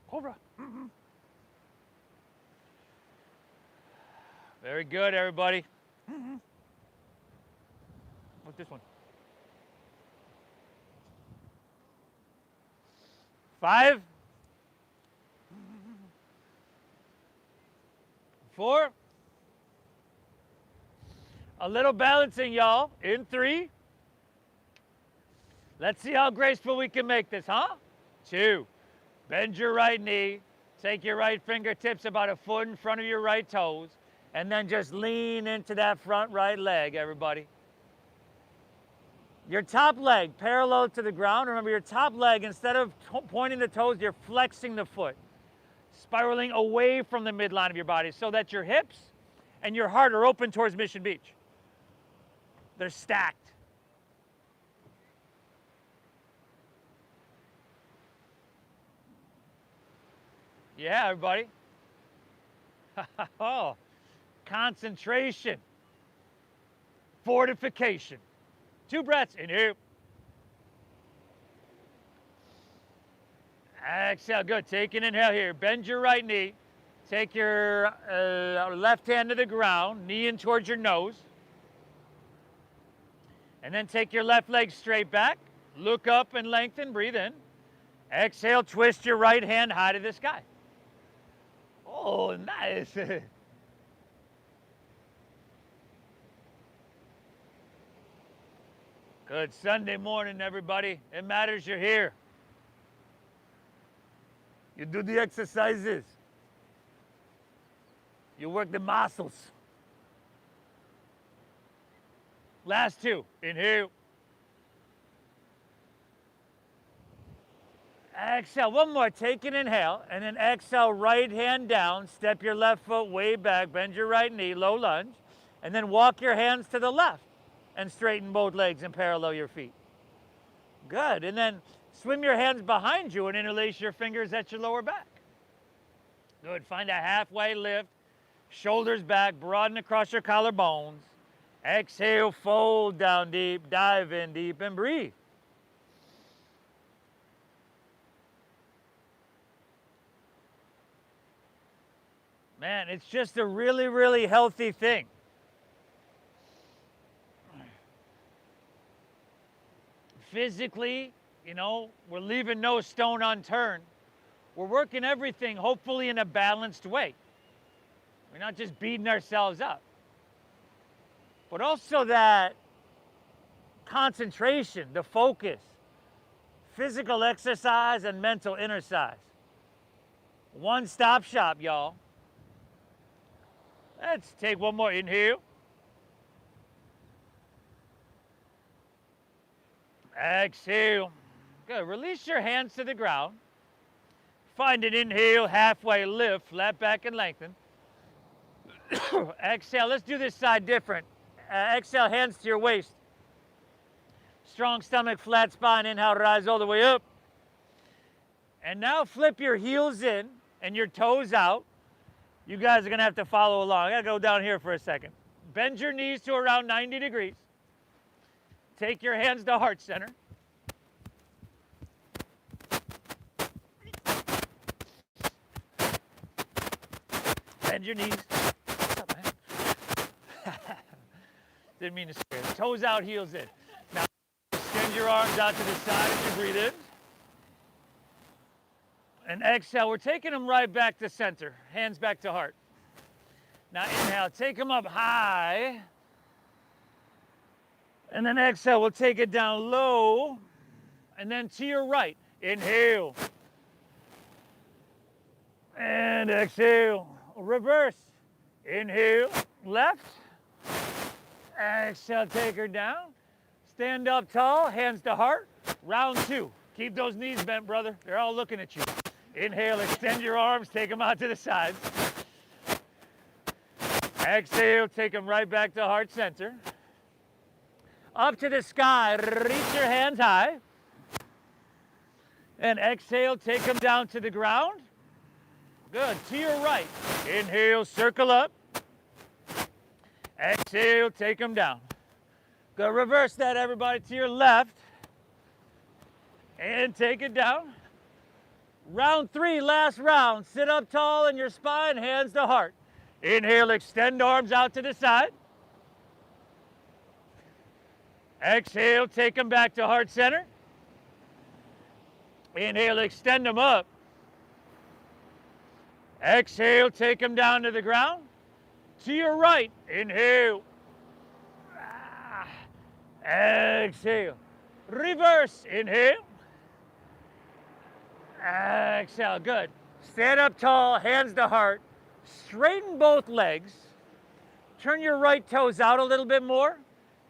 Cobra. Very good, everybody. What's this one? 5, 4. A little balancing, y'all. In 3. Let's see how graceful we can make this, huh? 2. Bend your right knee. Take your right fingertips about a foot in front of your right toes. And then just lean into that front right leg, everybody. Your top leg parallel to the ground. Remember, your top leg, instead of pointing the toes, you're flexing the foot, spiraling away from the midline of your body so that your hips and your heart are open towards Mission Beach. They're stacked. Yeah, everybody. Oh, concentration, fortification. 2 breaths, inhale. Exhale, good. Take an inhale here. Bend your right knee. Take your left hand to the ground, knee in towards your nose. And then take your left leg straight back. Look up and lengthen, breathe in. Exhale, twist your right hand high to the sky. Oh, nice. Good Sunday morning, everybody. It matters you're here. You do the exercises. You work the muscles. Last 2. Inhale. Exhale. One more. Take an inhale. And then exhale, right hand down. Step your left foot way back. Bend your right knee. Low lunge. And then walk your hands to the left. And straighten both legs and parallel your feet. Good. And then swim your hands behind you and interlace your fingers at your lower back. Good. Find a halfway lift. Shoulders back. Broaden across your collarbones. Exhale, fold down deep. Dive in deep and breathe. Man, it's just a really, really healthy thing. Physically, we're leaving no stone unturned. We're working everything, hopefully, in a balanced way. We're not just beating ourselves up. But also that concentration, the focus, physical exercise and mental exercise. One-stop shop, y'all. Let's take one more inhale. Exhale. Good. Release your hands to the ground. Find an inhale, halfway lift, flat back and lengthen. Exhale. Let's do this side different. Exhale, hands to your waist. Strong stomach, flat spine. Inhale, rise all the way up. And now flip your heels in and your toes out. You guys are going to have to follow along. I got to go down here for a second. Bend your knees to around 90 degrees. Take your hands to heart center. Bend your knees. What's up, man? Didn't mean to scare you. Toes out, heels in. Now, extend your arms out to the side as you breathe in. And exhale. We're taking them right back to center. Hands back to heart. Now, inhale. Take them up high. And then exhale, we'll take it down low. And then to your right, inhale. And exhale, reverse. Inhale, left. Exhale, take her down. Stand up tall, hands to heart. Round 2. Keep those knees bent, brother. They're all looking at you. Inhale, extend your arms, take them out to the sides. Exhale, take them right back to heart center. Up to the sky, reach your hands high. And exhale, take them down to the ground. Good, to your right. Inhale, circle up. Exhale, take them down. Good, reverse that, everybody, to your left. And take it down. Round 3, last round. Sit up tall in your spine, hands to heart. Inhale, extend arms out to the side. Exhale, take them back to heart center. Inhale, extend them up. Exhale, take them down to the ground. To your right, inhale. Exhale. Reverse, inhale. Exhale, good. Stand up tall, hands to heart. Straighten both legs. Turn your right toes out a little bit more.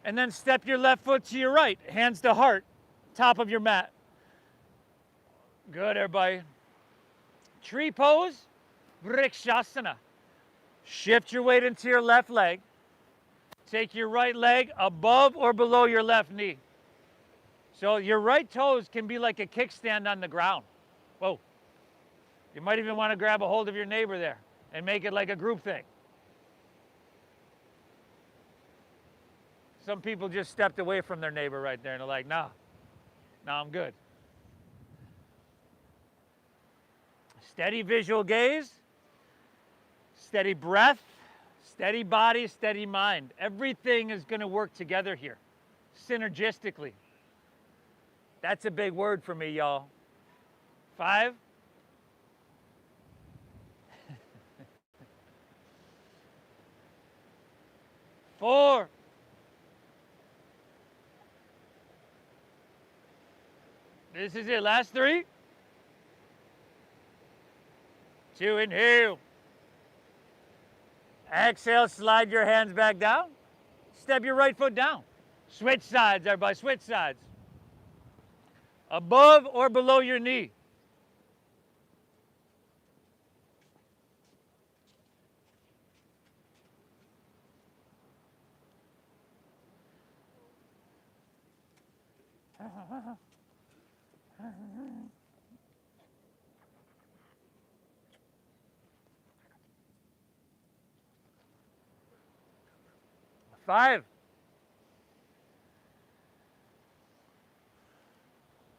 And then step your left foot to your right, hands to heart, top of your mat. Good, everybody. Tree pose, Vrikshasana. Shift your weight into your left leg. Take your right leg above or below your left knee. So your right toes can be like a kickstand on the ground. Whoa. You might even want to grab a hold of your neighbor there and make it like a group thing. Some people just stepped away from their neighbor right there and they're like, nah, I'm good. Steady visual gaze, steady breath, steady body, steady mind. Everything is going to work together here, synergistically. That's a big word for me, y'all. 5. 4. 'This is it, last 3. 2, inhale. Exhale, slide your hands back down. Step your right foot down. Switch sides, everybody, switch sides. Above or below your knee. Five.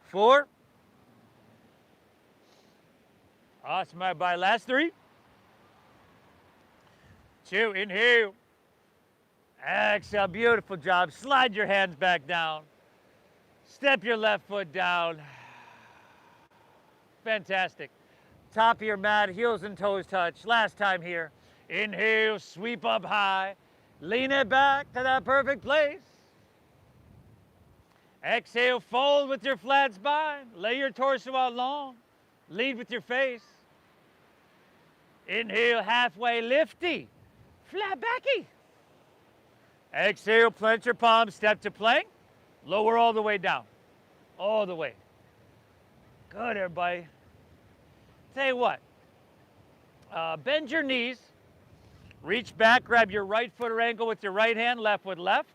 4. Awesome, everybody. Last 3. 2, inhale. Exhale, beautiful job. Slide your hands back down. Step your left foot down. Fantastic. Top of your mat, heels and toes touch. Last time here. Inhale, sweep up high. Lean it back to that perfect place. Exhale, fold with your flat spine. Lay your torso out long. Lead with your face. Inhale, halfway lifty. Flat backy. Exhale, plant your palms, step to plank. Lower all the way down. All the way. Good, everybody. Tell you what. Bend your knees. Reach back, grab your right foot or ankle with your right hand, left foot left.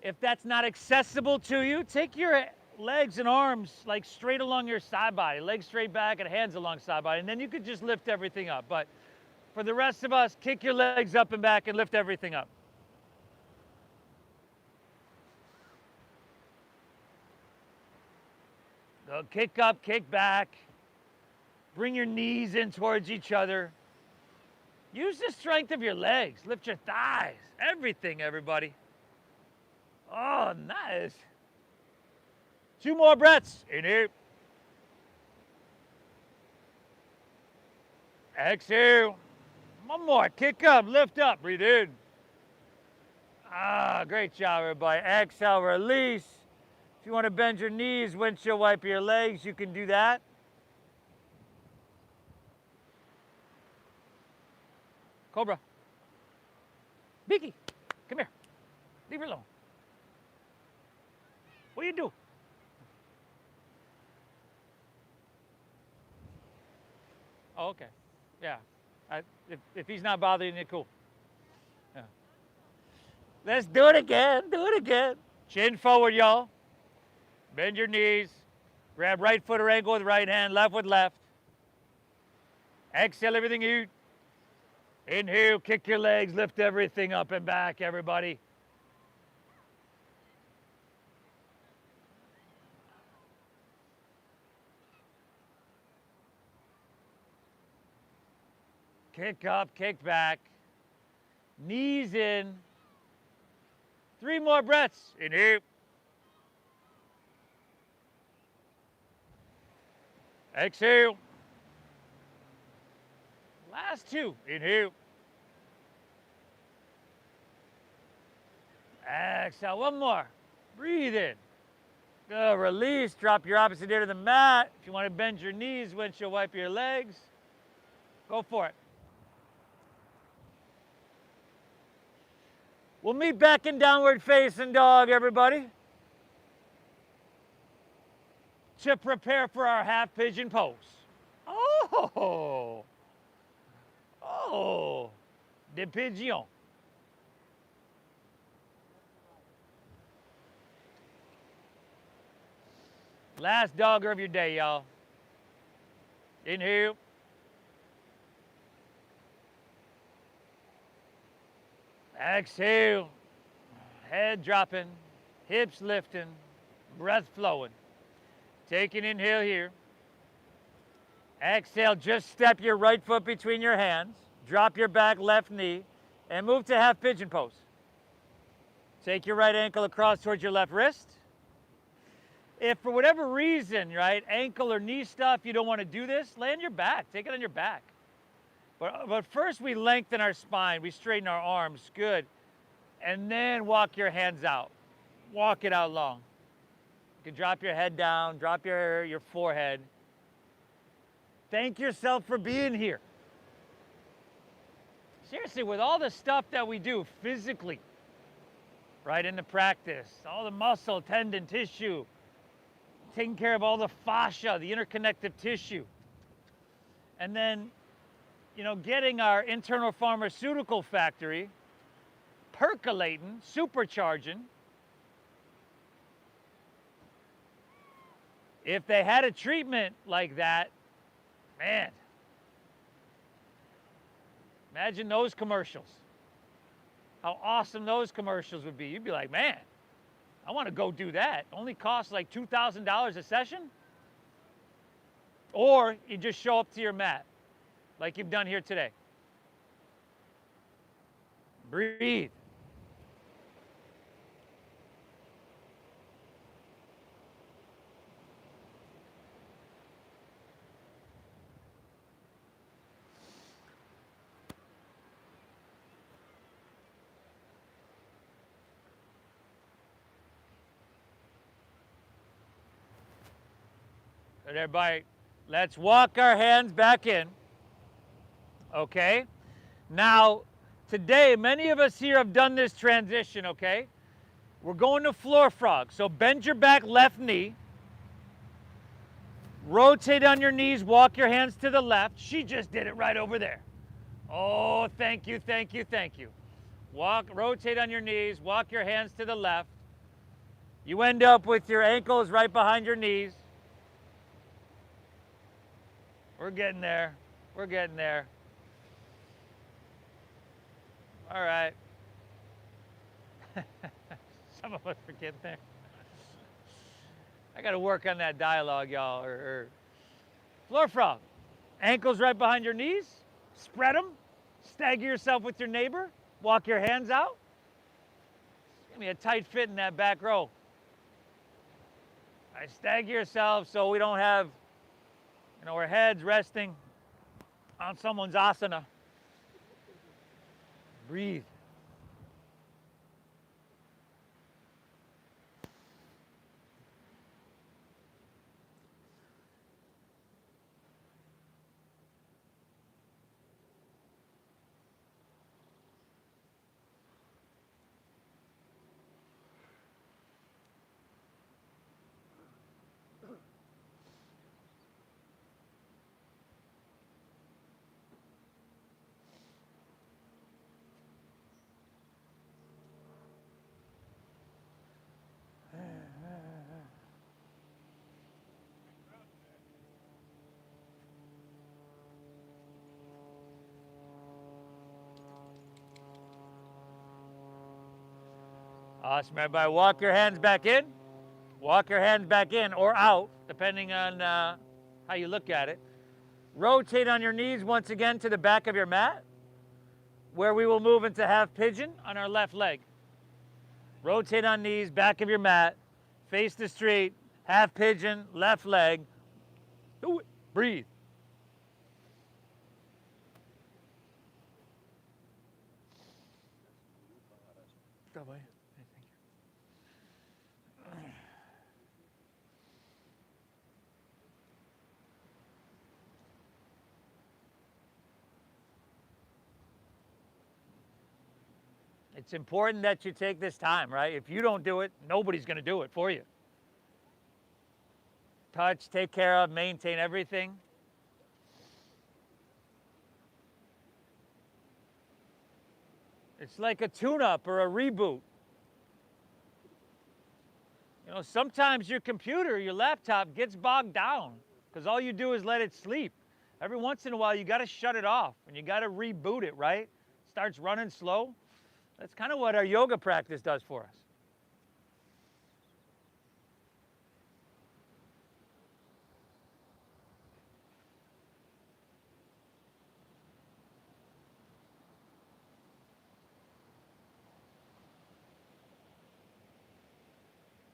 If that's not accessible to you, take your legs and arms like straight along your side body, legs straight back and hands along side body, and then you could just lift everything up. But for the rest of us, kick your legs up and back and lift everything up. Go kick up, kick back. Bring your knees in towards each other. Use the strength of your legs. Lift your thighs. Everything, everybody. Oh, nice. 2 more breaths. Inhale. Exhale. 1 more. Kick up, lift up, breathe in. Great job, everybody. Exhale, release. If you want to bend your knees, windshield wipe your legs, you can do that. Cobra. Beaky, come here. Leave her alone. What do you do? Oh, okay. Yeah. If he's not bothering you, cool. Yeah. Let's do it again. Do it again. Chin forward, y'all. Bend your knees. Grab right foot or ankle with right hand, left with left. Exhale everything out. Inhale, kick your legs, lift everything up and back, everybody. Kick up, kick back. Knees in. 3 more breaths. Inhale. Exhale. Last 2. Inhale. Exhale. 1 more. Breathe in. Good. Release. Drop your opposite ear to the mat. If you want to bend your knees, windshield wipe your legs. Go for it. We'll meet back in downward facing dog, everybody, to prepare for our half pigeon pose. Oh, de pigeon. Last dogger of your day, y'all. Inhale. Exhale. Head dropping, hips lifting, breath flowing. Take an inhale here. Exhale, just step your right foot between your hands. Drop your back left knee and move to half pigeon pose. Take your right ankle across towards your left wrist. If for whatever reason, right, ankle or knee stuff, you don't want to do this, lay on your back. Take it on your back. But first we lengthen our spine. We straighten our arms. Good. And then walk your hands out. Walk it out long. You can drop your head down, drop your forehead. Thank yourself for being here. Seriously, with all the stuff that we do physically, right, in the practice, all the muscle, tendon, tissue, taking care of all the fascia, the interconnective tissue, and then, you know, getting our internal pharmaceutical factory percolating, supercharging. If they had a treatment like that, man, imagine those commercials. How awesome those commercials would be. You'd be like, man, I want to go do that. Only costs like $2,000 a session. Or you just show up to your mat like you've done here today. Breathe. Good, everybody, let's walk our hands back in. Okay? Now, today, many of us here have done this transition, okay? We're going to floor frog. So bend your back left knee. Rotate on your knees, walk your hands to the left. She just did it right over there. Oh, thank you, thank you, thank you. Rotate on your knees, walk your hands to the left. You end up with your ankles right behind your knees. We're getting there. We're getting there. All right. Some of us are getting there. I got to work on that dialogue, y'all. Floor frog. Ankles right behind your knees. Spread them. Stagger yourself with your neighbor. Walk your hands out. It's going to be a tight fit in that back row. Stagger yourself so we don't have, you know, our heads resting on someone's asana. Breathe. Awesome, everybody. Walk your hands back in. Walk your hands back in or out, depending on how you look at it. Rotate on your knees once again to the back of your mat, where we will move into half pigeon on our left leg. Rotate on knees, back of your mat, face the street, half pigeon, left leg. Do it. Breathe. Go away. Thank you. It's important that you take this time, right? If you don't do it, nobody's going to do it for you. Touch, take care of, maintain everything. It's like a tune-up or a reboot. You know, sometimes your computer, your laptop gets bogged down because all you do is let it sleep. Every once in a while, you got to shut it off and you got to reboot it, right? Starts running slow. That's kind of what our yoga practice does for us.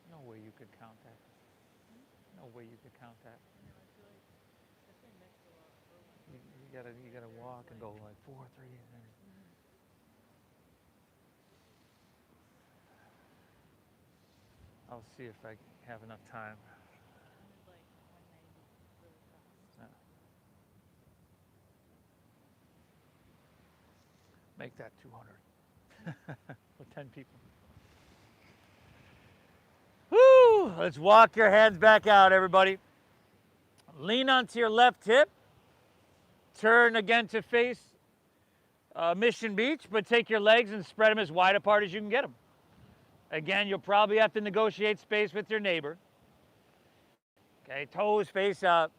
No way you could count that. No way you could count that. You gotta walk and go like 4, 3, and then. I'll see if I have enough time. Yeah. Make that 200 with 10 people. Woo! Let's walk your hands back out, everybody. Lean onto your left hip. Turn again to face Mission Beach, but take your legs and spread them as wide apart as you can get them. Again, you'll probably have to negotiate space with your neighbor. Okay, toes face up.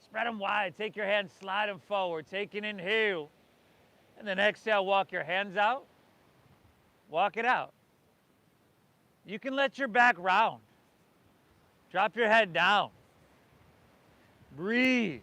Spread them wide. Take your hands, slide them forward. Take an inhale. And then exhale, walk your hands out. Walk it out. You can let your back round. Drop your head down. Breathe.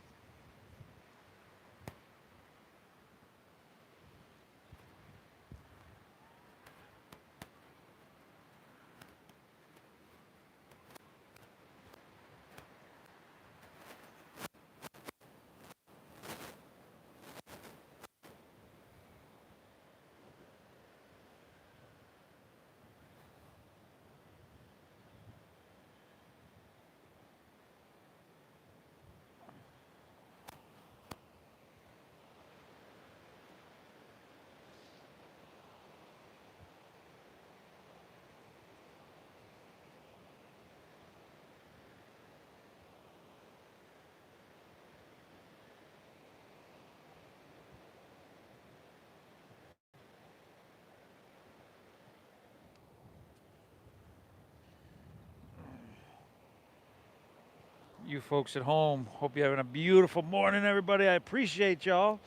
You folks at home, hope you're having a beautiful morning, everybody. I appreciate y'all.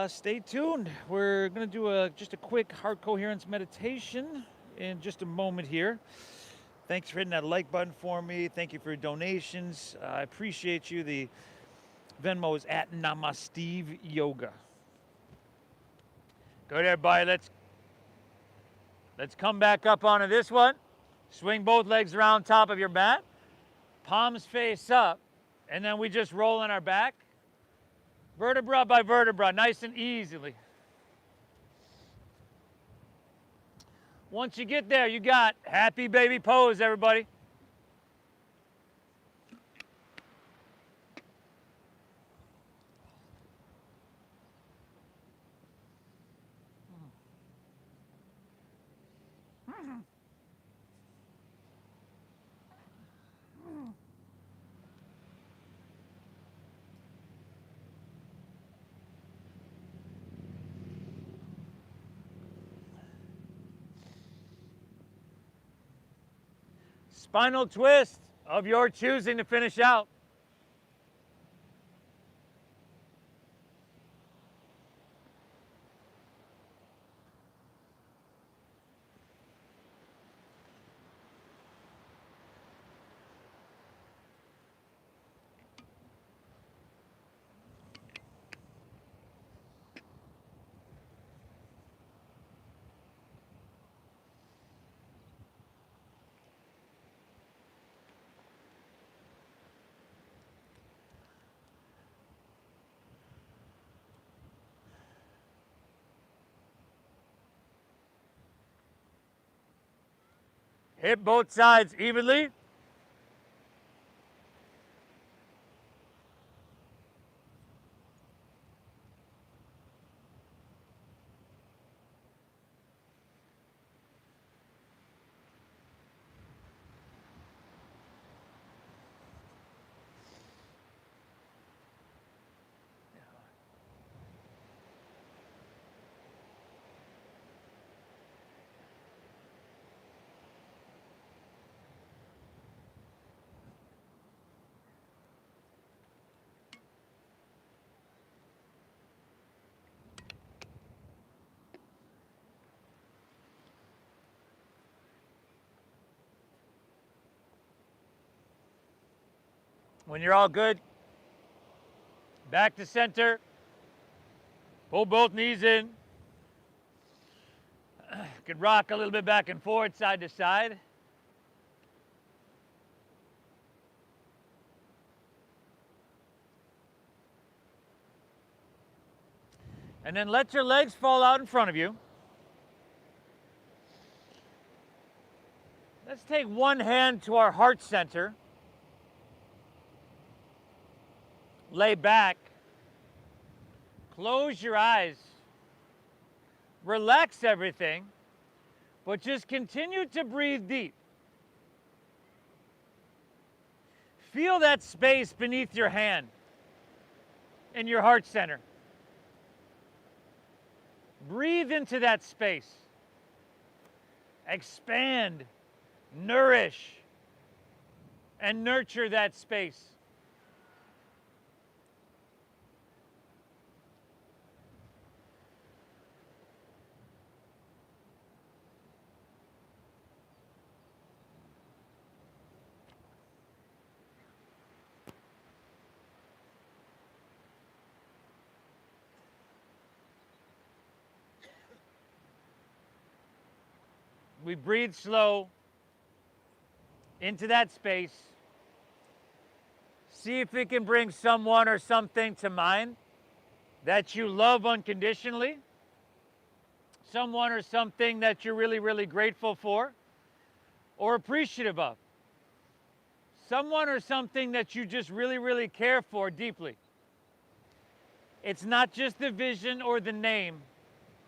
Stay tuned. We're going to do just a quick heart coherence meditation in just a moment here. Thanks for hitting that like button for me. Thank you for your donations. I appreciate you. The Venmo is at Namasteve Yoga. Good, everybody. Let's come back up onto this one. Swing both legs around top of your mat. Palms face up, and then we just roll on our back, vertebra by vertebra, nice and easily. Once you get there, you got happy baby pose, everybody. Spinal twist of your choosing to finish out. Hit both sides evenly. When you're all good, back to center. Pull both knees in. You can rock a little bit back and forth, side to side. And then let your legs fall out in front of you. Let's take one hand to our heart center. Lay back. Close your eyes. Relax everything, but just continue to breathe deep. Feel that space beneath your hand in your heart center. Breathe into that space. Expand, nourish, and nurture that space. We breathe slow into that space. See if we can bring someone or something to mind that you love unconditionally. Someone or something that you're really, really grateful for or appreciative of. Someone or something that you just really, really care for deeply. It's not just the vision or the name.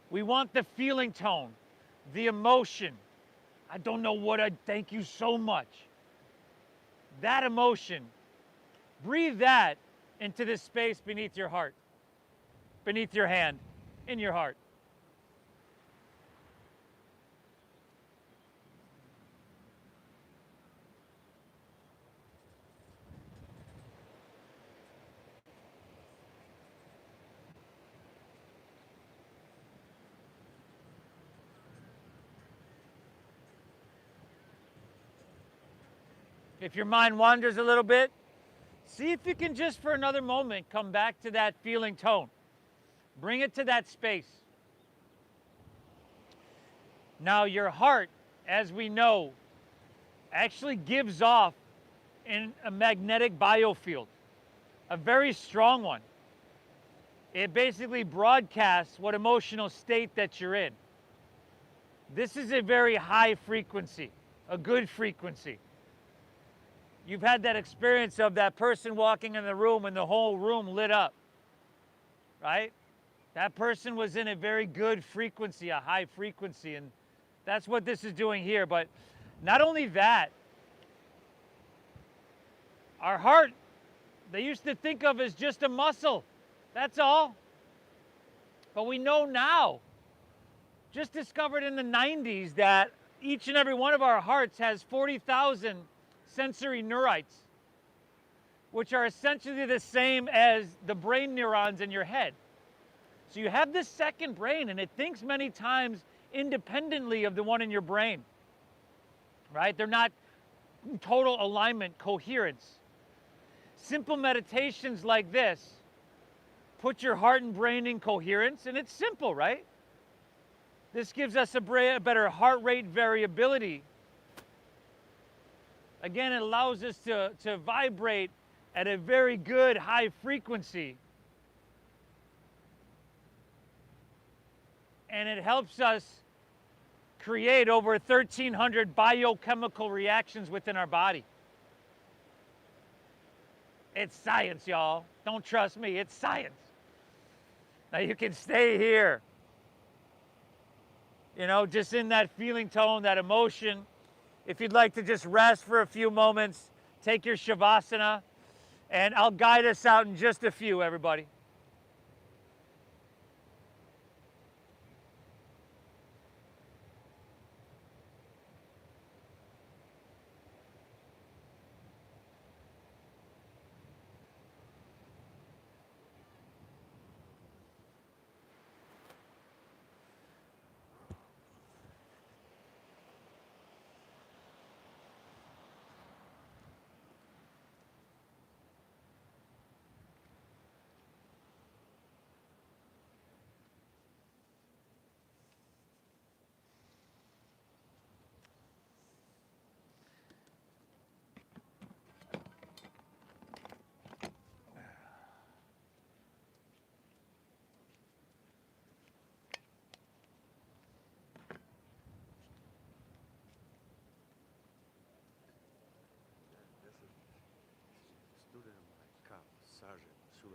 We want the feeling tone, the emotion. I don't know what I thank you so much. That emotion, breathe that into this space beneath your heart, beneath your hand, in your heart. If your mind wanders a little bit, see if you can just for another moment come back to that feeling tone. Bring it to that space. Now your heart, as we know, actually gives off in a magnetic biofield, a very strong one. It basically broadcasts what emotional state that you're in. This is a very high frequency, a good frequency. You've had that experience of that person walking in the room and the whole room lit up, right? That person was in a very good frequency, a high frequency, and that's what this is doing here. But not only that, our heart, they used to think of as just a muscle. That's all. But we know now, just discovered in the 90s, that each and every one of our hearts has 40,000 sensory neurites, which are essentially the same as the brain neurons in your head. So you have this second brain, and it thinks many times independently of the one in your brain, right? They're not in total alignment, coherence. Simple meditations like this put your heart and brain in coherence, and it's simple, right? This gives us a better heart rate variability. Again, it allows us to vibrate at a very good high frequency. And it helps us create over 1,300 biochemical reactions within our body. It's science, y'all. Don't trust me, it's science. Now you can stay here, you know, just in that feeling tone, that emotion. If you'd like to just rest for a few moments, take your Shavasana, and I'll guide us out in just a few, everybody.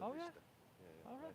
Oh, yeah? All right.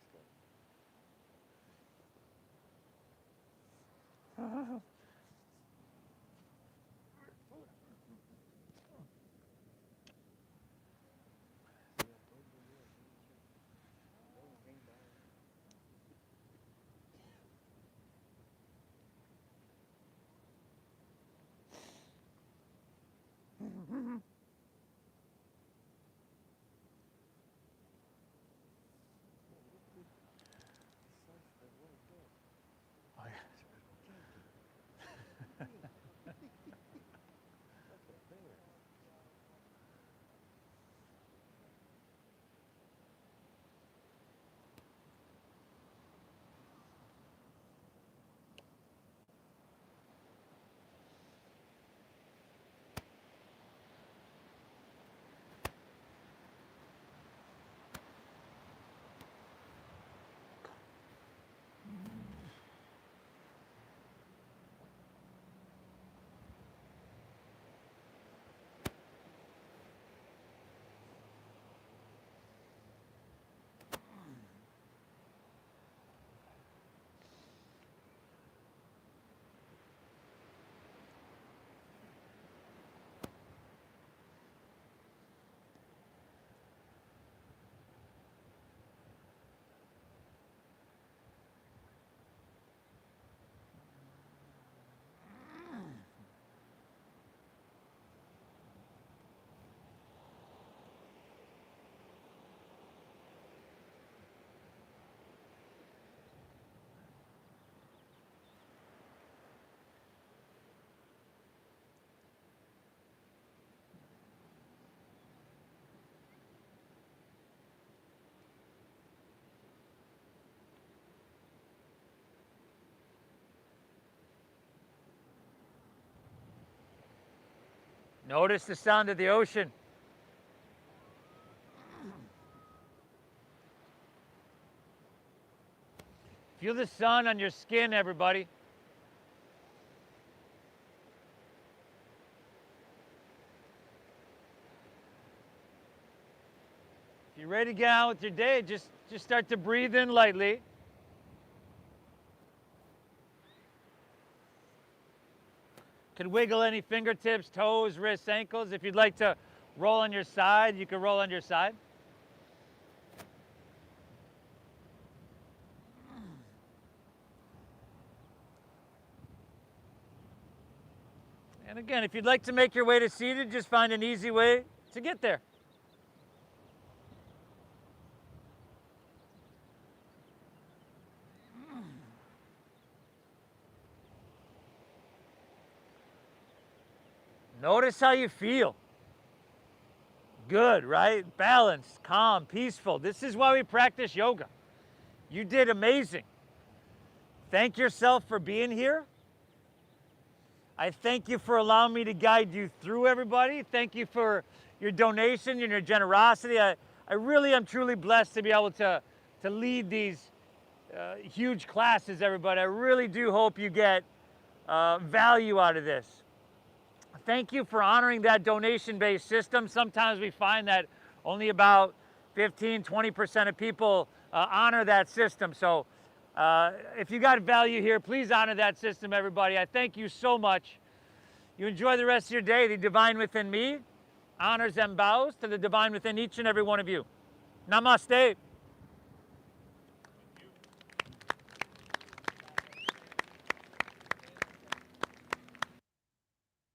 Notice the sound of the ocean. Feel the sun on your skin, everybody. If you're ready to get on with your day, just start to breathe in lightly. Can wiggle any fingertips, toes, wrists, ankles. If you'd like to roll on your side, you can roll on your side. And again, if you'd like to make your way to seated, just find an easy way to get there. Notice how you feel. Good, right? Balanced, calm, peaceful. This is why we practice yoga. You did amazing. Thank yourself for being here. I thank you for allowing me to guide you through, everybody. Thank you for your donation and your generosity. I really am truly blessed to be able to lead these huge classes, everybody. I really do hope you get value out of this. Thank you for honoring that donation-based system. Sometimes we find that only about 15, 20% of people honor that system. So if you got value here, please honor that system, everybody. I thank you so much. You enjoy the rest of your day. The divine within me honors and bows to the divine within each and every one of you. Namaste.